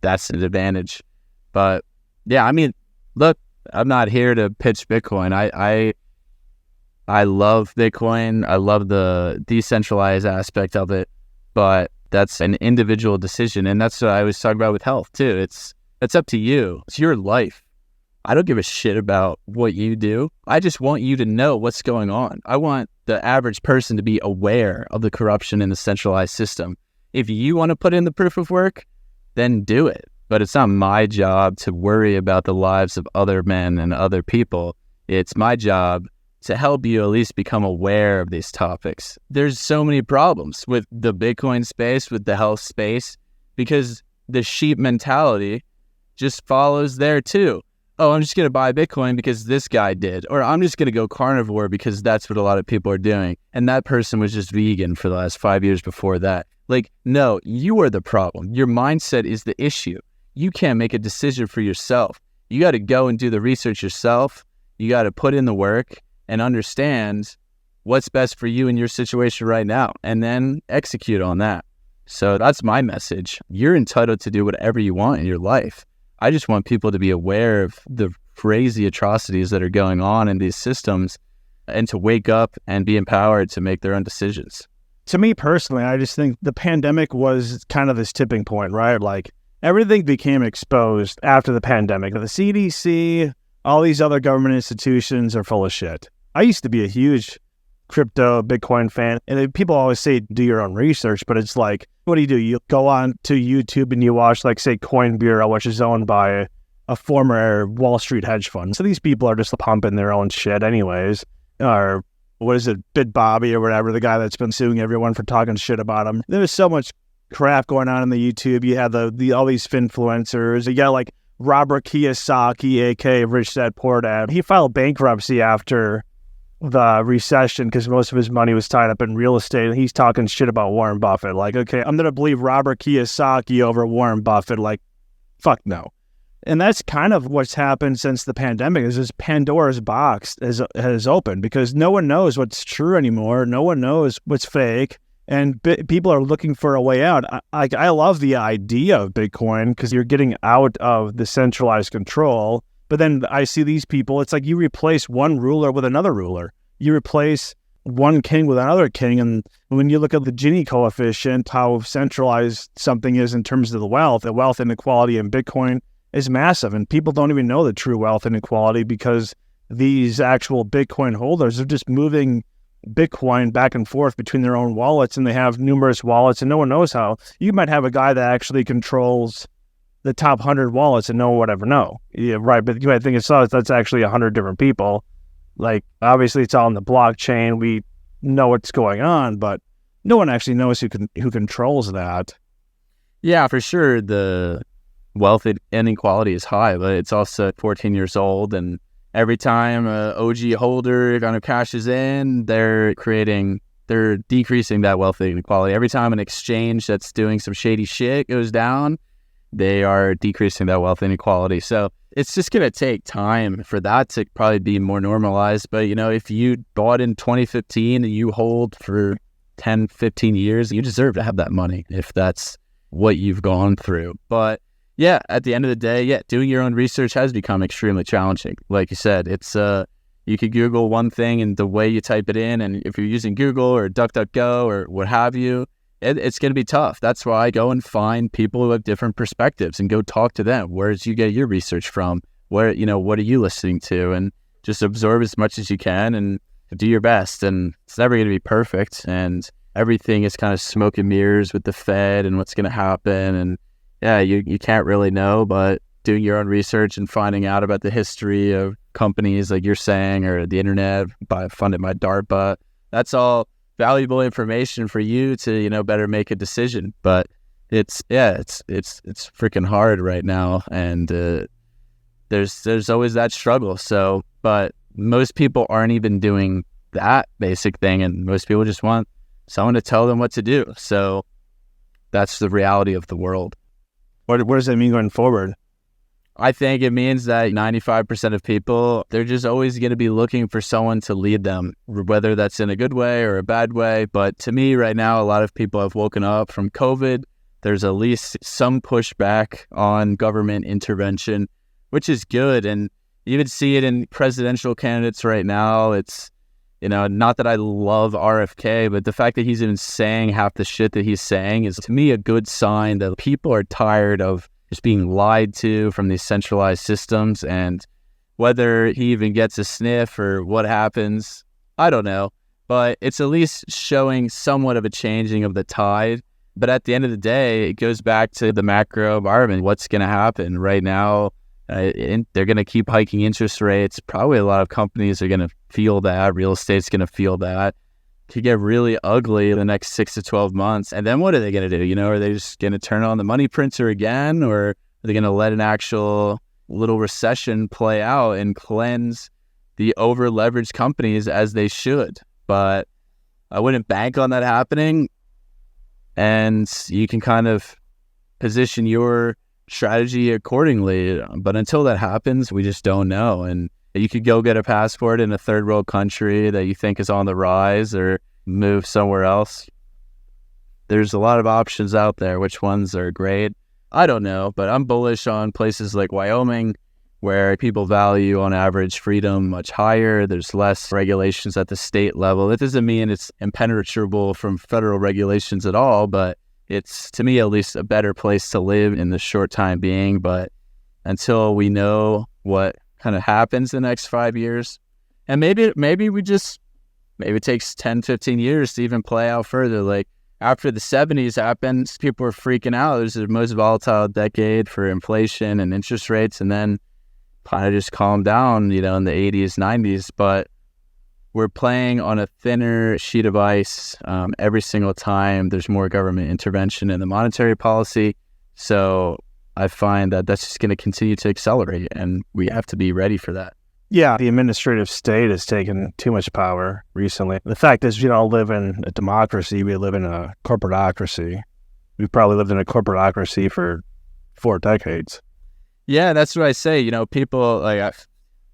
that's an advantage. But yeah, I mean, look, I'm not here to pitch Bitcoin. I love Bitcoin. I love the decentralized aspect of it, but that's an individual decision. And that's what I was talking about with health too. It's up to you. It's your life. I don't give a shit about what you do. I just want you to know what's going on. I want the average person to be aware of the corruption in the centralized system. If you want to put in the proof of work, then do it. But it's not my job to worry about the lives of other men and other people. It's my job to help you at least become aware of these topics. There's so many problems with the Bitcoin space, with the health space, because the sheep mentality just follows there too. Oh, I'm just going to buy Bitcoin because this guy did. Or I'm just going to go carnivore because that's what a lot of people are doing. And that person was just vegan for the last 5 years before that. Like, no, you are the problem. Your mindset is the issue. You can't make a decision for yourself. You got to go and do the research yourself. You got to put in the work and understand what's best for you in your situation right now, and then execute on that. So that's my message. You're entitled to do whatever you want in your life. I just want people to be aware of the crazy atrocities that are going on in these systems and to wake up and be empowered to make their own decisions. To me personally, I just think the pandemic was kind of this tipping point, right? Like, everything became exposed after the pandemic. The CDC, all these other government institutions are full of shit. I used to be a huge crypto Bitcoin fan, and people always say do your own research, but it's like, what do? You go on to YouTube and you watch, like, say, Coin Bureau, which is owned by a former Wall Street hedge fund. So these people are just pumping their own shit anyways. Or what is it, BitBobby or whatever, the guy that's been suing everyone for talking shit about him. There's so much crap going on in the YouTube. You have the all these finfluencers. You got like Robert Kiyosaki, aka Rich Dad Poor Dad. He filed bankruptcy after the recession because most of his money was tied up in real estate, and he's talking shit about Warren Buffett. Like, okay, I'm gonna believe Robert Kiyosaki over Warren Buffett. Like, fuck no. And that's kind of what's happened since the pandemic. Is this Pandora's box has opened, because no one knows what's true anymore. No one knows what's fake, and people are looking for a way out. I love the idea of Bitcoin because you're getting out of the centralized control. But then I see these people, it's like you replace one ruler with another ruler. You replace one king with another king. And when you look at the Gini coefficient, how centralized something is in terms of the wealth inequality in Bitcoin is massive. And people don't even know the true wealth inequality because these actual Bitcoin holders are just moving Bitcoin back and forth between their own wallets, and they have numerous wallets, and no one knows how. You might have a guy that actually controls the top 100 wallets and no one would ever know. Yeah, right. But you might think that's actually 100 different people. Like, obviously it's all in the blockchain. We know what's going on, but no one actually knows who controls that. Yeah, for sure. The wealth inequality is high, but it's also 14 years old. And every time an OG holder kind of cashes in, they're decreasing that wealth inequality. Every time an exchange that's doing some shady shit goes down, they are decreasing that wealth inequality. So it's just going to take time for that to probably be more normalized. But, if you bought in 2015 and you hold for 10, 15 years, you deserve to have that money if that's what you've gone through. But yeah, at the end of the day, doing your own research has become extremely challenging. Like you said, it's you could Google one thing and the way you type it in, and if you're using Google or DuckDuckGo or what have you, it's going to be tough. That's why I go and find people who have different perspectives and go talk to them. Where did you get your research from? What are you listening to? And just absorb as much as you can and do your best. And it's never going to be perfect. And everything is kind of smoke and mirrors with the Fed and what's going to happen. And yeah, you can't really know, but doing your own research and finding out about the history of companies like you're saying, or the internet funded by DARPA, that's all valuable information for you to, better make a decision. But it's freaking hard right now. And there's always that struggle. So, but most people aren't even doing that basic thing. And most people just want someone to tell them what to do. So that's the reality of the world. What does that mean going forward? I think it means that 95% of people, they're just always going to be looking for someone to lead them, whether that's in a good way or a bad way. But to me right now, a lot of people have woken up from COVID. There's at least some pushback on government intervention, which is good. And you even see it in presidential candidates right now. It's, not that I love RFK, but the fact that he's even saying half the shit that he's saying is, to me, a good sign that people are tired of just being lied to from these centralized systems. And whether he even gets a sniff or what happens, I don't know. But it's at least showing somewhat of a changing of the tide. But at the end of the day, it goes back to the macro environment. What's going to happen right now? They're going to keep hiking interest rates. Probably a lot of companies are going to feel that. Real estate's going to feel that. Could get really ugly in the next 6 to 12 months. And then what are they going to do? Are they just going to turn on the money printer again? Or are they going to let an actual little recession play out and cleanse the over-leveraged companies as they should? But I wouldn't bank on that happening. And you can kind of position your strategy accordingly. But until that happens, we just don't know. And you could go get a passport in a third world country that you think is on the rise, or move somewhere else. There's a lot of options out there. Which ones are great? I don't know, but I'm bullish on places like Wyoming, where people value on average freedom much higher. There's less regulations at the state level. It doesn't mean it's impenetrable from federal regulations at all, but it's, to me at least, a better place to live in the short time being. But until we know what kind of happens the next 5 years, and maybe it takes 10, 15 years to even play out further. Like after the 70s happened, people were freaking out. It was the most volatile decade for inflation and interest rates, and then kind of just calmed down, in the 80s, 90s. But we're playing on a thinner sheet of ice every single time there's more government intervention in the monetary policy. So I find that that's just going to continue to accelerate, and we have to be ready for that. Yeah, the administrative state has taken too much power recently. The fact is, we don't live in a democracy. We live in a corporatocracy. We've probably lived in a corporatocracy for 4 decades. Yeah, that's what I say. People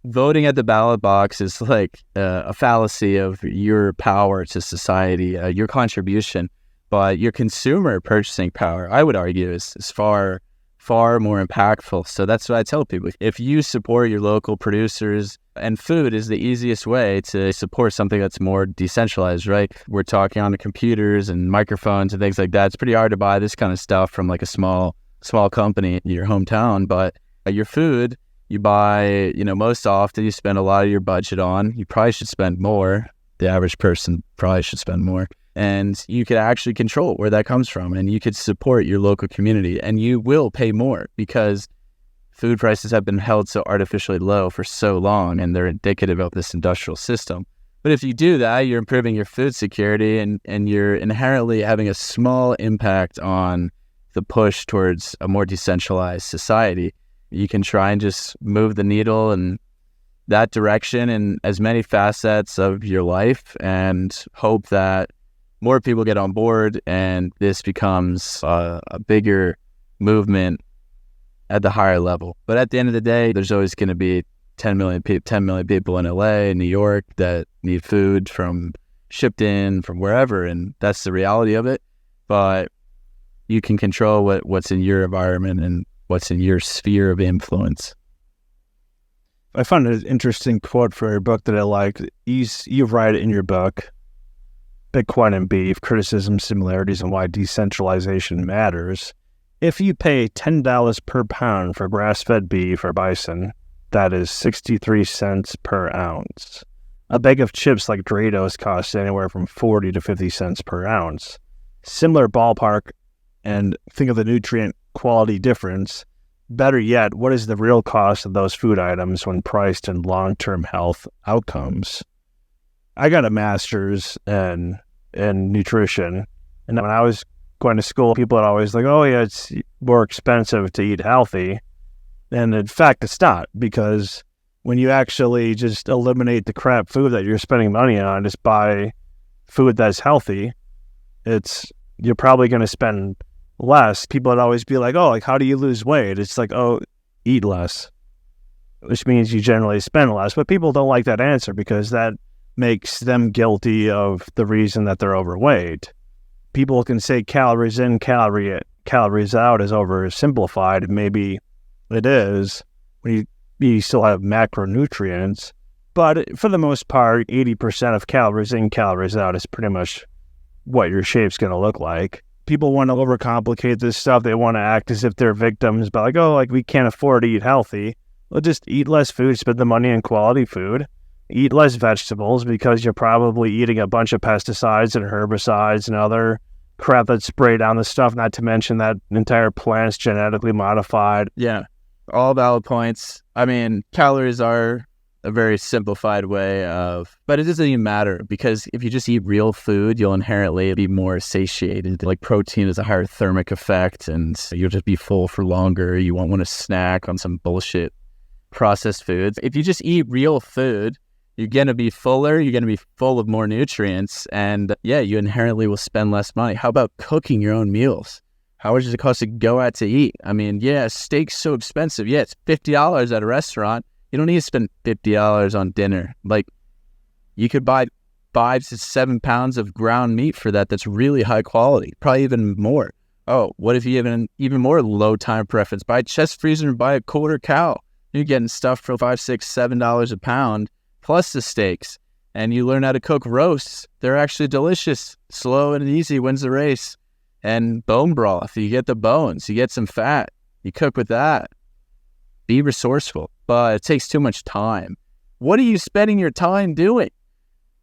voting at the ballot box is like a fallacy of your power to society, your contribution. But your consumer purchasing power, I would argue, is far more impactful. So that's what I tell people. If you support your local producers, and food is the easiest way to support something that's more decentralized, right? We're talking on the computers and microphones and things like that. It's pretty hard to buy this kind of stuff from like a small company in your hometown. But your food, you buy, most often you spend a lot of your budget on. You probably should spend more. The average person probably should spend more. And you could actually control where that comes from, and you could support your local community, and you will pay more because food prices have been held so artificially low for so long, and they're indicative of this industrial system. But if you do that, you're improving your food security, and you're inherently having a small impact on the push towards a more decentralized society. You can try and just move the needle in that direction in as many facets of your life, and hope that more people get on board and this becomes a bigger movement at the higher level. But at the end of the day, there's always going to be 10 million people in LA, New York, that need food shipped in from wherever, and that's the reality of it. But you can control what's in your environment and what's in your sphere of influence. I found an interesting quote for your book that I liked. You write in your book, Bitcoin and Beef, Criticism, Similarities, and Why Decentralization Matters. If you pay $10 per pound for grass-fed beef or bison, that is 63 cents per ounce. A bag of chips like Doritos costs anywhere from 40 to 50 cents per ounce. Similar ballpark, and think of the nutrient quality difference. Better yet, what is the real cost of those food items when priced in long-term health outcomes? I got a master's in nutrition, and when I was going to school, people would always like, oh yeah, it's more expensive to eat healthy. And in fact, it's not, because when you actually just eliminate the crap food that you're spending money on, just buy food that's healthy, you're probably going to spend less. People would always be like, oh, like, how do you lose weight? It's like, oh, eat less, which means you generally spend less. But people don't like that answer because that makes them guilty of the reason that they're overweight. People can say calories in, calories out is oversimplified. Maybe it is when you still have macronutrients. But for the most part, 80% of calories in, calories out is pretty much what your shape's going to look like. People want to overcomplicate this stuff. They want to act as if they're victims, but like, oh, like we can't afford to eat healthy. Well, just eat less food, spend the money on quality food. Eat less vegetables because you're probably eating a bunch of pesticides and herbicides and other crap that's sprayed on the stuff, not to mention that entire plant's genetically modified. Yeah, all valid points. I mean, calories are a very simplified way but it doesn't even matter, because if you just eat real food, you'll inherently be more satiated. Like protein has a higher thermic effect and you'll just be full for longer. You won't want to snack on some bullshit processed foods. If you just eat real food, you're going to be fuller, you're going to be full of more nutrients, and yeah, you inherently will spend less money. How about cooking your own meals? How much does it cost to go out to eat? I mean, yeah, steak's so expensive. Yeah, it's $50 at a restaurant. You don't need to spend $50 on dinner. Like, you could buy 5 to 7 pounds of ground meat for that's really high quality, probably even more. Oh, what if you have even more low time preference? Buy a chest freezer and buy a quarter cow. You're getting stuff for $5, $6, $7 a pound, plus the steaks. And you learn how to cook roasts. They're actually delicious. Slow and easy wins the race. And bone broth, you get the bones, you get some fat, you cook with that. Be resourceful, but it takes too much time. What are you spending your time doing?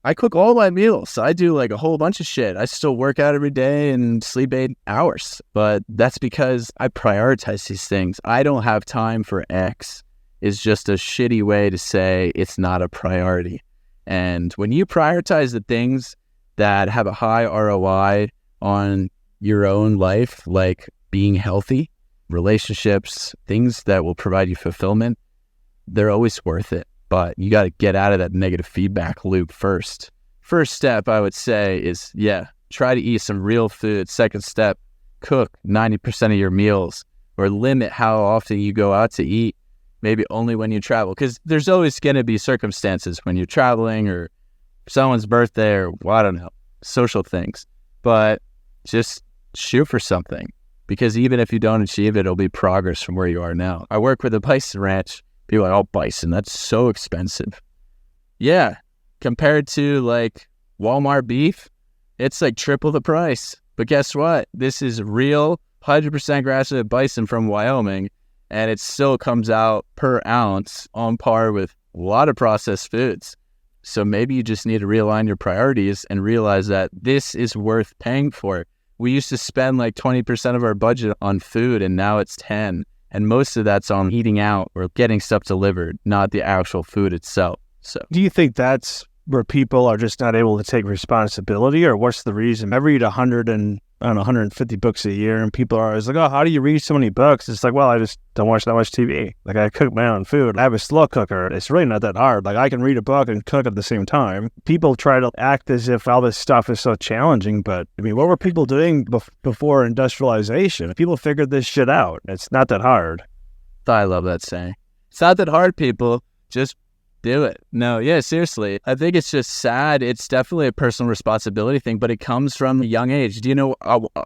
I cook all my meals. I do like a whole bunch of shit. I still work out every day and sleep 8 hours, but that's because I prioritize these things. I don't have time for X is just a shitty way to say it's not a priority. And when you prioritize the things that have a high ROI on your own life, like being healthy, relationships, things that will provide you fulfillment, they're always worth it. But you got to get out of that negative feedback loop first. First step, I would say, is, try to eat some real food. Second step, cook 90% of your meals, or limit how often you go out to eat, maybe only when you travel. Because there's always going to be circumstances when you're traveling or someone's birthday or, well, I don't know, social things. But just shoot for something, because even if you don't achieve it, it'll be progress from where you are now. I work with a bison ranch. People are like, oh, bison, that's so expensive. Yeah, compared to like Walmart beef, it's like triple the price. But guess what? This is real 100% grass-fed bison from Wyoming, and it still comes out per ounce on par with a lot of processed foods. So maybe you just need to realign your priorities and realize that this is worth paying for. We used to spend like 20% of our budget on food, and now it's 10%. And most of that's on eating out or getting stuff delivered, not the actual food itself. So, do you think that's where people are just not able to take responsibility, or what's the reason? I read 150 books a year, and people are always like, oh, how do you read so many books? It's like, well, I just don't watch that much TV. Like, I cook my own food. I have a slow cooker. It's really not that hard. Like, I can read a book and cook at the same time. People try to act as if all this stuff is so challenging, but I mean, what were people doing before industrialization? People figured this shit out. It's not that hard. I love that saying. It's not that hard, people. Just do it. No, yeah, seriously. I think it's just sad. It's definitely a personal responsibility thing, but it comes from a young age. Do you know,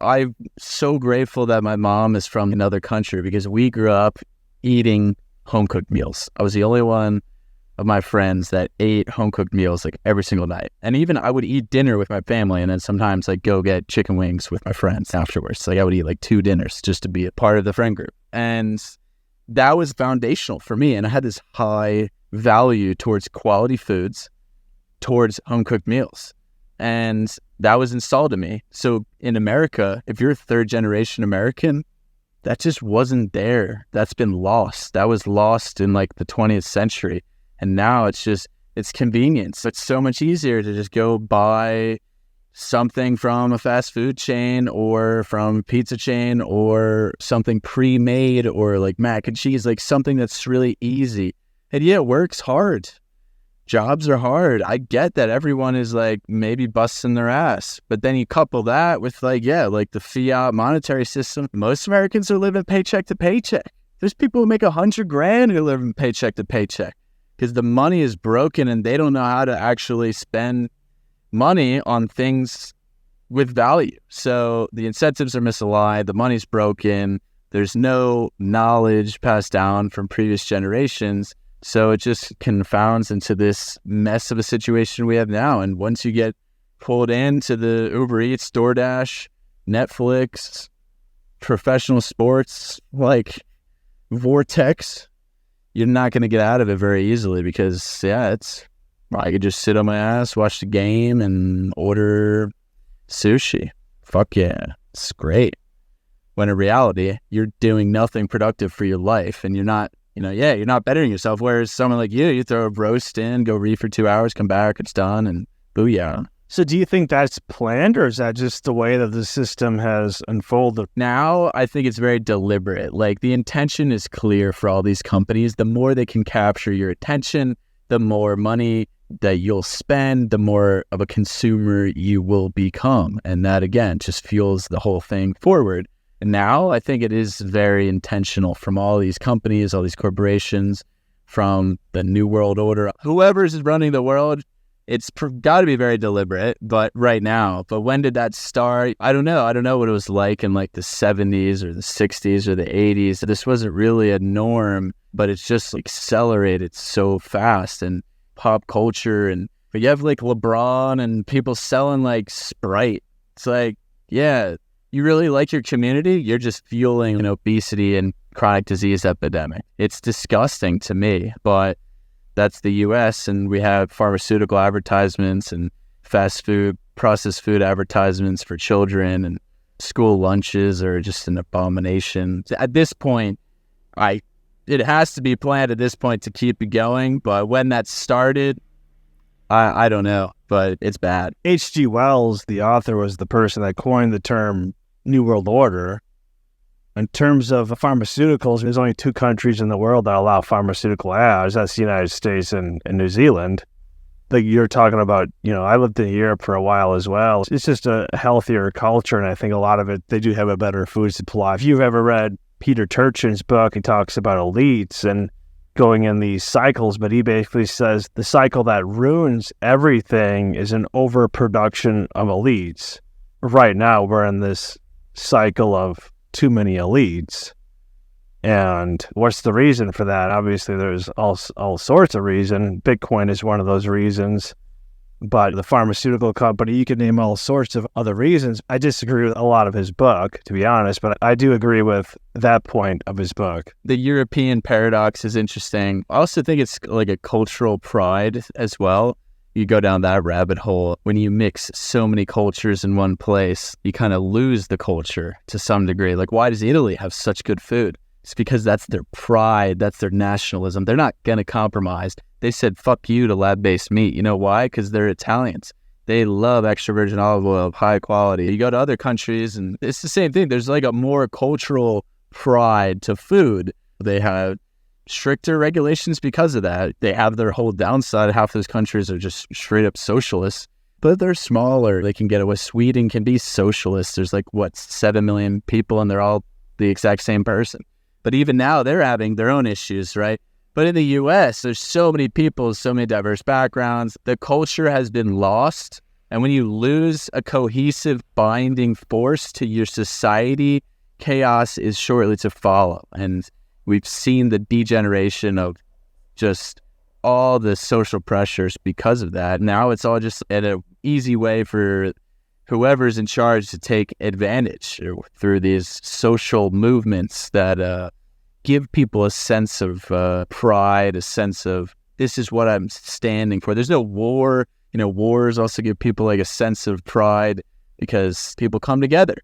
I'm so grateful that my mom is from another country, because we grew up eating home-cooked meals. I was the only one of my friends that ate home-cooked meals like every single night. And even I would eat dinner with my family, and then sometimes I'd go get chicken wings with my friends afterwards. Like I would eat like 2 dinners just to be a part of the friend group. And that was foundational for me. And I had this high value towards quality foods towards home cooked meals. And that was installed in me. So in America, if you're a third generation American, that just wasn't there. That's been lost. That was lost in like the 20th century. And now it's convenience. It's so much easier to just go buy something from a fast food chain or from a pizza chain or something pre-made or like mac and cheese, like something that's really easy. And yeah, it works hard. Jobs are hard. I get that everyone is like maybe busting their ass, but then you couple that with like the fiat monetary system. Most Americans are living paycheck to paycheck. There's people who make $100,000 who live paycheck to paycheck because the money is broken and they don't know how to actually spend money on things with value. So the incentives are misaligned. The money's broken. There's no knowledge passed down from previous generations. So it just confounds into this mess of a situation we have now. And once you get pulled into the Uber Eats, DoorDash, Netflix, professional sports, like vortex, you're not going to get out of it very easily because, I could just sit on my ass, watch the game, and order sushi. Fuck yeah. It's great. When in reality, you're doing nothing productive for your life and you're not bettering yourself. Whereas someone like you throw a roast in, go read for 2 hours, come back, it's done, and booyah. So do you think that's planned, or is that just the way that the system has unfolded? Now, I think it's very deliberate. Like, the intention is clear for all these companies. The more they can capture your attention, the more money that you'll spend, the more of a consumer you will become. And that, again, just fuels the whole thing forward. And now I think it is very intentional from all these companies, all these corporations, from the New World Order. Whoever's running the world, it's got to be very deliberate, but right now. But when did that start? I don't know. I don't know what it was like in like the 70s or the 60s or the 80s. This wasn't really a norm, but it's just accelerated so fast. And pop culture, but you have like LeBron and people selling like Sprite. It's like, yeah, you really like your community, you're just fueling an obesity and chronic disease epidemic. It's disgusting to me, but that's the US, and we have pharmaceutical advertisements and fast food, processed food advertisements for children, and school lunches are just an abomination. At this point, it has to be planned at this point to keep it going, but when that started, I don't know, but it's bad. H.G. Wells, the author, was the person that coined the term New World Order. In terms of pharmaceuticals, there's only 2 countries in the world that allow pharmaceutical ads. That's the United States and New Zealand. Like you're talking about, I lived in Europe for a while as well. It's just a healthier culture, and I think a lot of it, they do have a better food supply. If you've ever read Peter Turchin's book, he talks about elites and going in these cycles, but he basically says the cycle that ruins everything is an overproduction of elites. Right now, we're in this cycle of too many elites. And what's the reason for that? Obviously, there's all sorts of reasons. Bitcoin is one of those reasons. But the pharmaceutical company, you can name all sorts of other reasons. I disagree with a lot of his book, to be honest, but I do agree with that point of his book. The European paradox is interesting. I also think it's like a cultural pride as well. You go down that rabbit hole. When you mix so many cultures in one place, you kind of lose the culture to some degree. Like, why does Italy have such good food? It's because that's their pride. That's their nationalism. They're not going to compromise. They said, fuck you to lab-based meat. You know why? Because they're Italians. They love extra virgin olive oil of high quality. You go to other countries and it's the same thing. There's like a more cultural pride to food. They have stricter regulations because of that. They have their whole downside. Half those countries are just straight up socialists, but they're smaller. They can get away. Sweden can be socialist. There's 7 million people and they're all the exact same person. But even now they're having their own issues, right? But in the US, there's so many people, so many diverse backgrounds. The culture has been lost. And when you lose a cohesive binding force to your society, chaos is shortly to follow. And we've seen the degeneration of just all the social pressures because of that. Now it's all just an easy way for whoever's in charge to take advantage through these social movements that give people a sense of pride, a sense of this is what I'm standing for. There's no war. wars also give people like a sense of pride because people come together.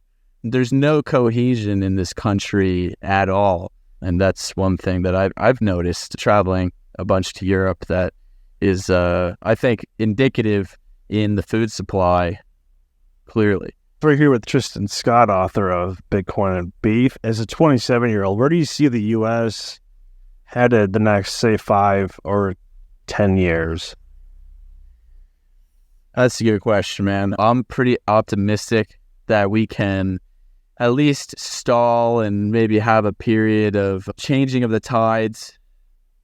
There's no cohesion in this country at all. And that's one thing that I've noticed traveling a bunch to Europe that is, I think, indicative in the food supply, clearly. We're here with Tristan Scott, author of Bitcoin and Beef. As a 27-year-old, where do you see the U.S. headed the next, say, 5 or 10 years? That's a good question, man. I'm pretty optimistic that we can at least stall and maybe have a period of changing of the tides,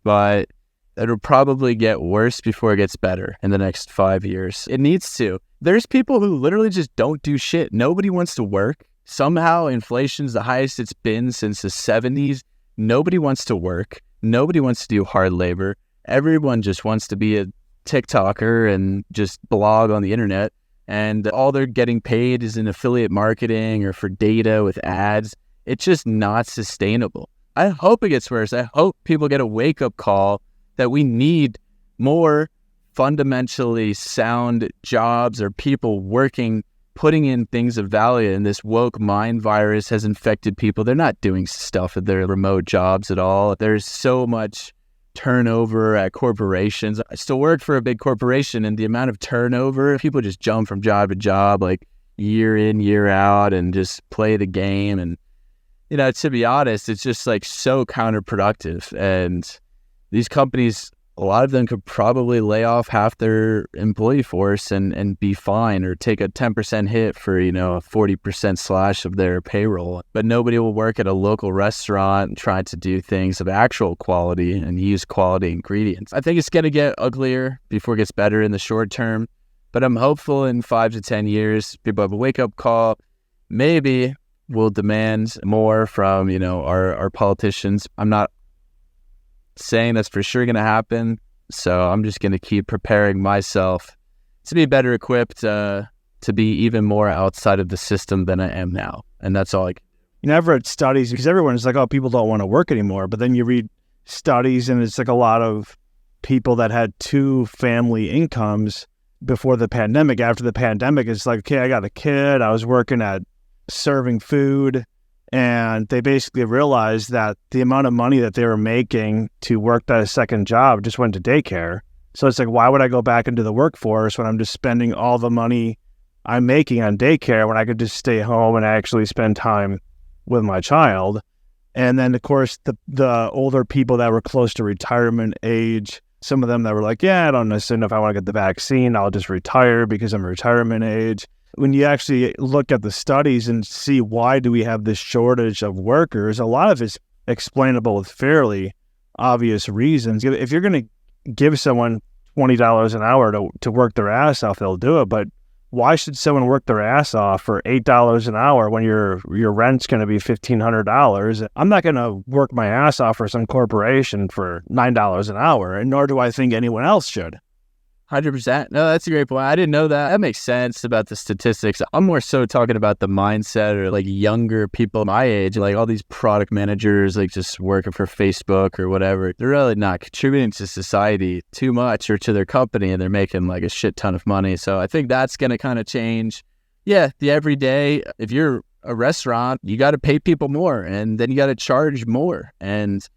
but it'll probably get worse before it gets better in the next 5 years. It needs to. There's people who literally just don't do shit. Nobody wants to work. Somehow inflation's the highest it's been since the 70s. Nobody wants to work. Nobody wants to do hard labor. Everyone just wants to be a TikToker and just blog on the internet. And all they're getting paid is in affiliate marketing or for data with ads. It's just not sustainable. I hope it gets worse. I hope people get a wake-up call that we need more fundamentally sound jobs or people working, putting in things of value. And this woke mind virus has infected people. They're not doing stuff at their remote jobs at all. There's so much turnover at corporations. I still work for a big corporation, and the amount of turnover, people just jump from job to job, like year in, year out, and just play the game. And, to be honest, it's just like so counterproductive. And these companies, a lot of them could probably lay off half their employee force and be fine, or take a 10% hit for, a 40% slash of their payroll. But nobody will work at a local restaurant and try to do things of actual quality and use quality ingredients. I think it's going to get uglier before it gets better in the short term. But I'm hopeful in 5 to 10 years, people have a wake-up call. Maybe we'll demand more from, our politicians. I'm not saying that's for sure going to happen. So I'm just going to keep preparing myself to be better equipped to be even more outside of the system than I am now. And that's all I can do. I've read studies because everyone's like, oh, people don't want to work anymore. But then you read studies and it's like a lot of people that had 2 family incomes before the pandemic. After the pandemic, it's like, okay, I got a kid. I was working at serving food. And they basically realized that the amount of money that they were making to work that second job just went to daycare. So it's like, why would I go back into the workforce when I'm just spending all the money I'm making on daycare when I could just stay home and actually spend time with my child? And then, of course, the older people that were close to retirement age, some of them that were like, yeah, I don't necessarily know if I want to get the vaccine. I'll just retire because I'm retirement age. When you actually look at the studies and see why do we have this shortage of workers, a lot of it's explainable with fairly obvious reasons. If you're going to give someone $20 an hour to work their ass off, they'll do it. But why should someone work their ass off for $8 an hour when your rent's going to be $1,500? I'm not going to work my ass off for some corporation for $9 an hour, and nor do I think anyone else should. 100%. No, that's a great point. I didn't know that. That makes sense about the statistics. I'm more so talking about the mindset, or like younger people my age, like all these product managers, like just working for Facebook or whatever. They're really not contributing to society too much or to their company, and they're making like a shit ton of money. So I think that's going to kind of change. Yeah, the everyday, if you're a restaurant, you got to pay people more, and then you got to charge more. And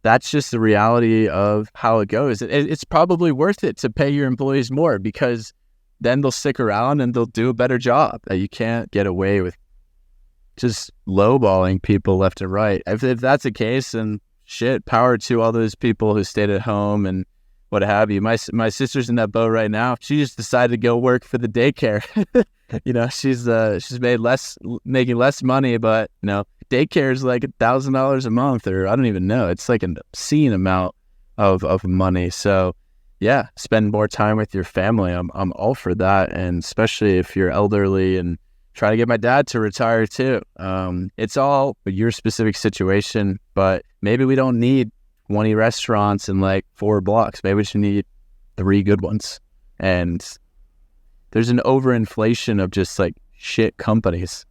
that's just the reality of how it goes. It's probably worth it to pay your employees more, because then they'll stick around and they'll do a better job. You can't get away with just lowballing people left and right. If that's the case, then shit, power to all those people who stayed at home and what have you. My sister's in that boat right now. She just decided to go work for the daycare. She's making less money, but daycare is like $1,000 a month, or I don't even know. It's like an obscene amount of money. So yeah, spend more time with your family. I'm all for that. And especially if you're elderly, and try to get my dad to retire too. It's all your specific situation, but maybe we don't need 20 restaurants in like 4 blocks. Maybe we should need 3 good ones. And there's an overinflation of just like shit companies.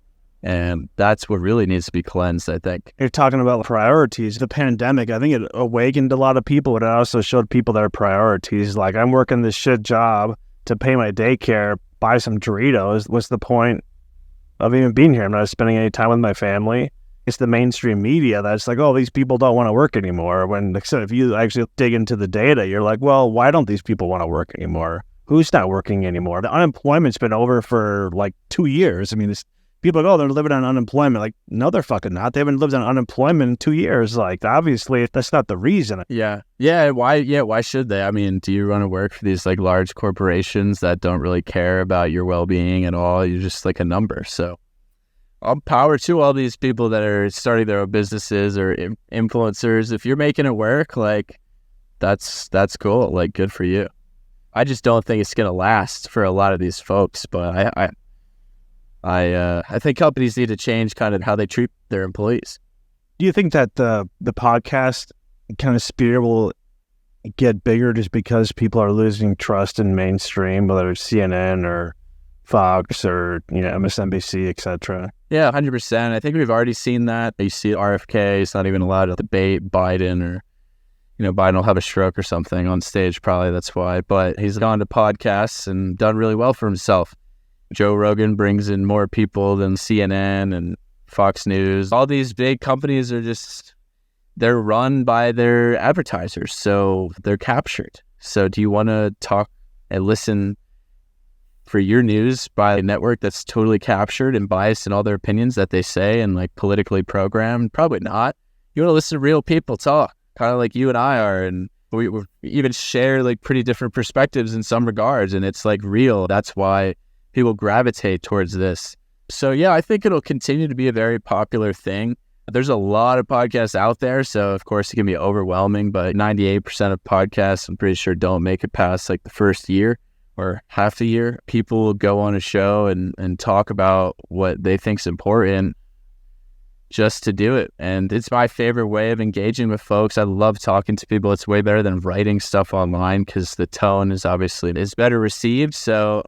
And that's what really needs to be cleansed, I think. You're talking about priorities. The pandemic, I think it awakened a lot of people, but it also showed people their priorities. Like, I'm working this shit job to pay my daycare, buy some Doritos. What's the point of even being here? I'm not spending any time with my family. It's the mainstream media that's like, oh, these people don't want to work anymore. When if you actually dig into the data, you're like, well, why don't these people want to work anymore? Who's not working anymore? The unemployment's been over for like 2 years. I mean, people are like, oh, they're living on unemployment. Like, no, they're fucking not. They haven't lived on unemployment in 2 years. Like, obviously, that's not the reason. Yeah. Why should they? I mean, do you want to work for these like large corporations that don't really care about your well-being at all? You're just like a number. So all power to all these people that are starting their own businesses or influencers. If you're making it work, like that's cool. Like, good for you. I just don't think it's going to last for a lot of these folks, but I think companies need to change kind of how they treat their employees. Do you think that the podcast kind of sphere will get bigger just because people are losing trust in mainstream, whether it's CNN or Fox or MSNBC, etc.? Yeah, 100%. I think we've already seen that. You see RFK is not even allowed to debate Biden, or Biden will have a stroke or something on stage, probably that's why. But he's gone to podcasts and done really well for himself. Joe Rogan brings in more people than CNN and Fox News. All these big companies they're run by their advertisers, so they're captured. So do you want to talk and listen for your news by a network that's totally captured and biased in all their opinions that they say and like politically programmed? Probably not. You want to listen to real people talk, kind of like you and I are, and we even share like pretty different perspectives in some regards, and it's like real. That's why people gravitate towards this. So yeah, I think it'll continue to be a very popular thing. There's a lot of podcasts out there, so of course it can be overwhelming, but 98% of podcasts, I'm pretty sure, don't make it past like the first year or half the year. People will go on a show and talk about what they think's important just to do it. And it's my favorite way of engaging with folks. I love talking to people. It's way better than writing stuff online because the tone is better received. So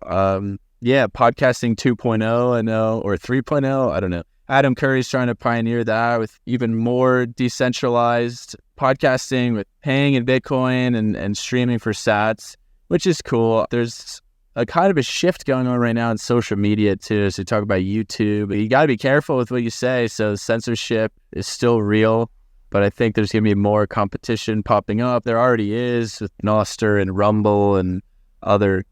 yeah, podcasting 2.0, I know, or 3.0, I don't know. Adam Curry's trying to pioneer that with even more decentralized podcasting, with paying in Bitcoin and streaming for sats, which is cool. There's a kind of a shift going on right now in social media too. So you talk about YouTube, you got to be careful with what you say. So censorship is still real, but I think there's going to be more competition popping up. There already is with Noster and Rumble and other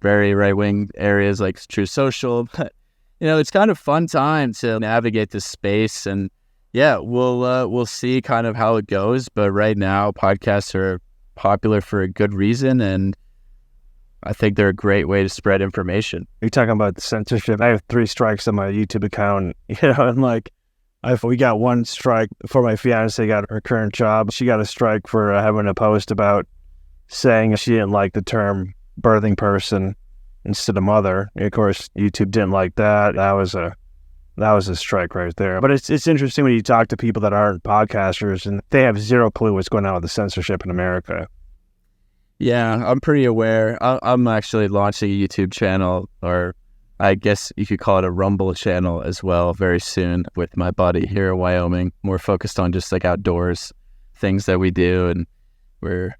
very right-wing areas like True Social. But it's kind of fun time to navigate this space, and yeah, we'll see kind of how it goes. But right now, podcasts are popular for a good reason, and I think they're a great way to spread information. You're talking about censorship. I have 3 strikes on my YouTube account, and like, we got 1 strike for my fiance got her current job. She got a strike for having a post about saying she didn't like the term birthing person instead of mother. And of course, YouTube didn't like that. That was a strike right there. But it's interesting when you talk to people that aren't podcasters and they have zero clue what's going on with the censorship in America. Yeah, I'm pretty aware. I'm actually launching a YouTube channel, or I guess you could call it a Rumble channel as well, very soon with my buddy here in Wyoming. More focused on just like outdoors things that we do, and we're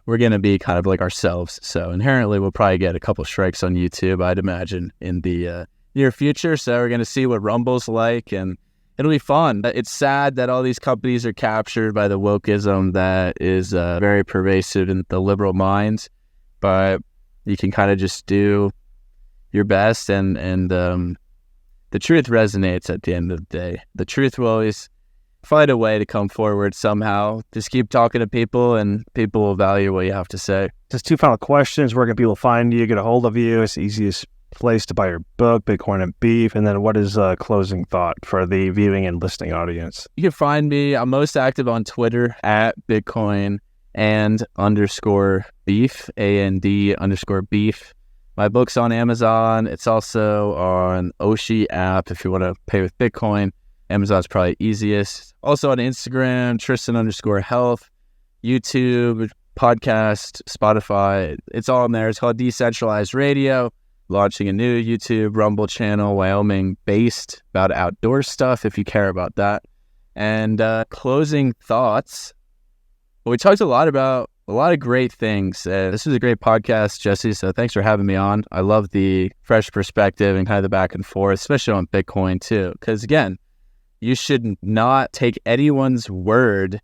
going to be kind of like ourselves. So inherently, we'll probably get a couple strikes on YouTube, I'd imagine, in the near future. So we're going to see what Rumble's like, and it'll be fun. It's sad that all these companies are captured by the wokeism that is very pervasive in the liberal minds, but you can kind of just do your best, and the truth resonates at the end of the day. The truth will always find a way to come forward somehow. Just keep talking to people, and people will value what you have to say. Just 2 final questions. Where can people find you, get a hold of you? It's the easiest place to buy your book, Bitcoin and Beef. And then what is a closing thought for the viewing and listening audience? You can find me. I'm most active on Twitter at Bitcoin and _beef, AND_beef. My book's on Amazon. It's also on Oshi app if you want to pay with Bitcoin. Amazon's probably easiest. Also on Instagram, Tristan_health, YouTube, podcast, Spotify. It's all in there. It's called Decentralized Radio. Launching a new YouTube Rumble channel, Wyoming-based, about outdoor stuff if you care about that. And closing thoughts. We talked a lot about a lot of great things. This was a great podcast, Jesse, so thanks for having me on. I love the fresh perspective and kind of the back and forth, especially on Bitcoin too, because again, you should not take anyone's word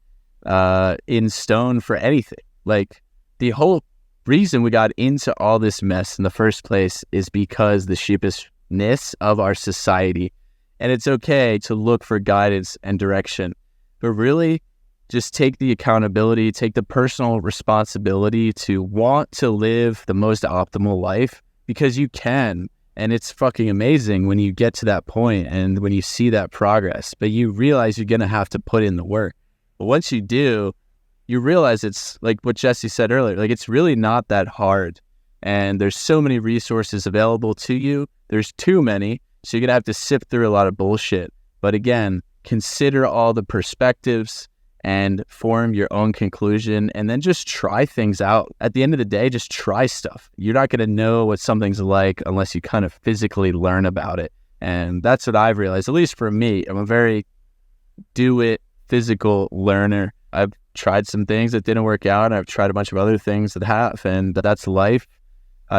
in stone for anything. Like, the whole reason we got into all this mess in the first place is because the sheepishness of our society. And it's okay to look for guidance and direction, but really just take the accountability, take the personal responsibility to want to live the most optimal life, because you can. And it's fucking amazing when you get to that point and when you see that progress, but you realize you're going to have to put in the work. But once you do, you realize it's like what Jesse said earlier, like it's really not that hard. And there's so many resources available to you. There's too many. So you're going to have to sift through a lot of bullshit. But again, consider all the perspectives and form your own conclusion, and then just try things out. At the end of the day, just try stuff. You're not going to know what something's like unless you kind of physically learn about it. And that's what I've realized, at least for me. I'm a very do-it physical learner. I've tried some things that didn't work out. I've tried a bunch of other things that have, and that's life.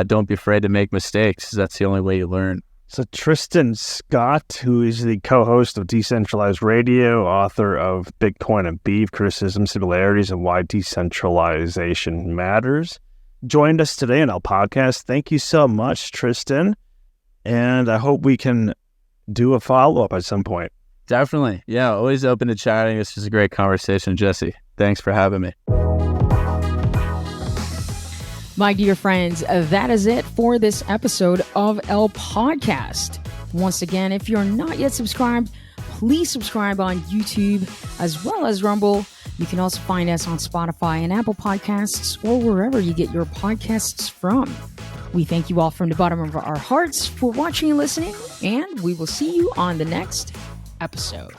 Don't be afraid to make mistakes. That's the only way you learn. So Tristan Scott, who is the co-host of Decentralized Radio, author of Bitcoin and Beef, Criticism, Similarities, and Why Decentralization Matters, joined us today on our podcast. Thank you so much, Tristan. And I hope we can do a follow-up at some point. Definitely. Yeah, always open to chatting. It's just a great conversation, Jesse. Thanks for having me. My dear friends, that is it for this episode of El Podcast. Once again, if you're not yet subscribed, please subscribe on YouTube as well as Rumble. You can also find us on Spotify and Apple Podcasts or wherever you get your podcasts from. We thank you all from the bottom of our hearts for watching and listening, and we will see you on the next episode.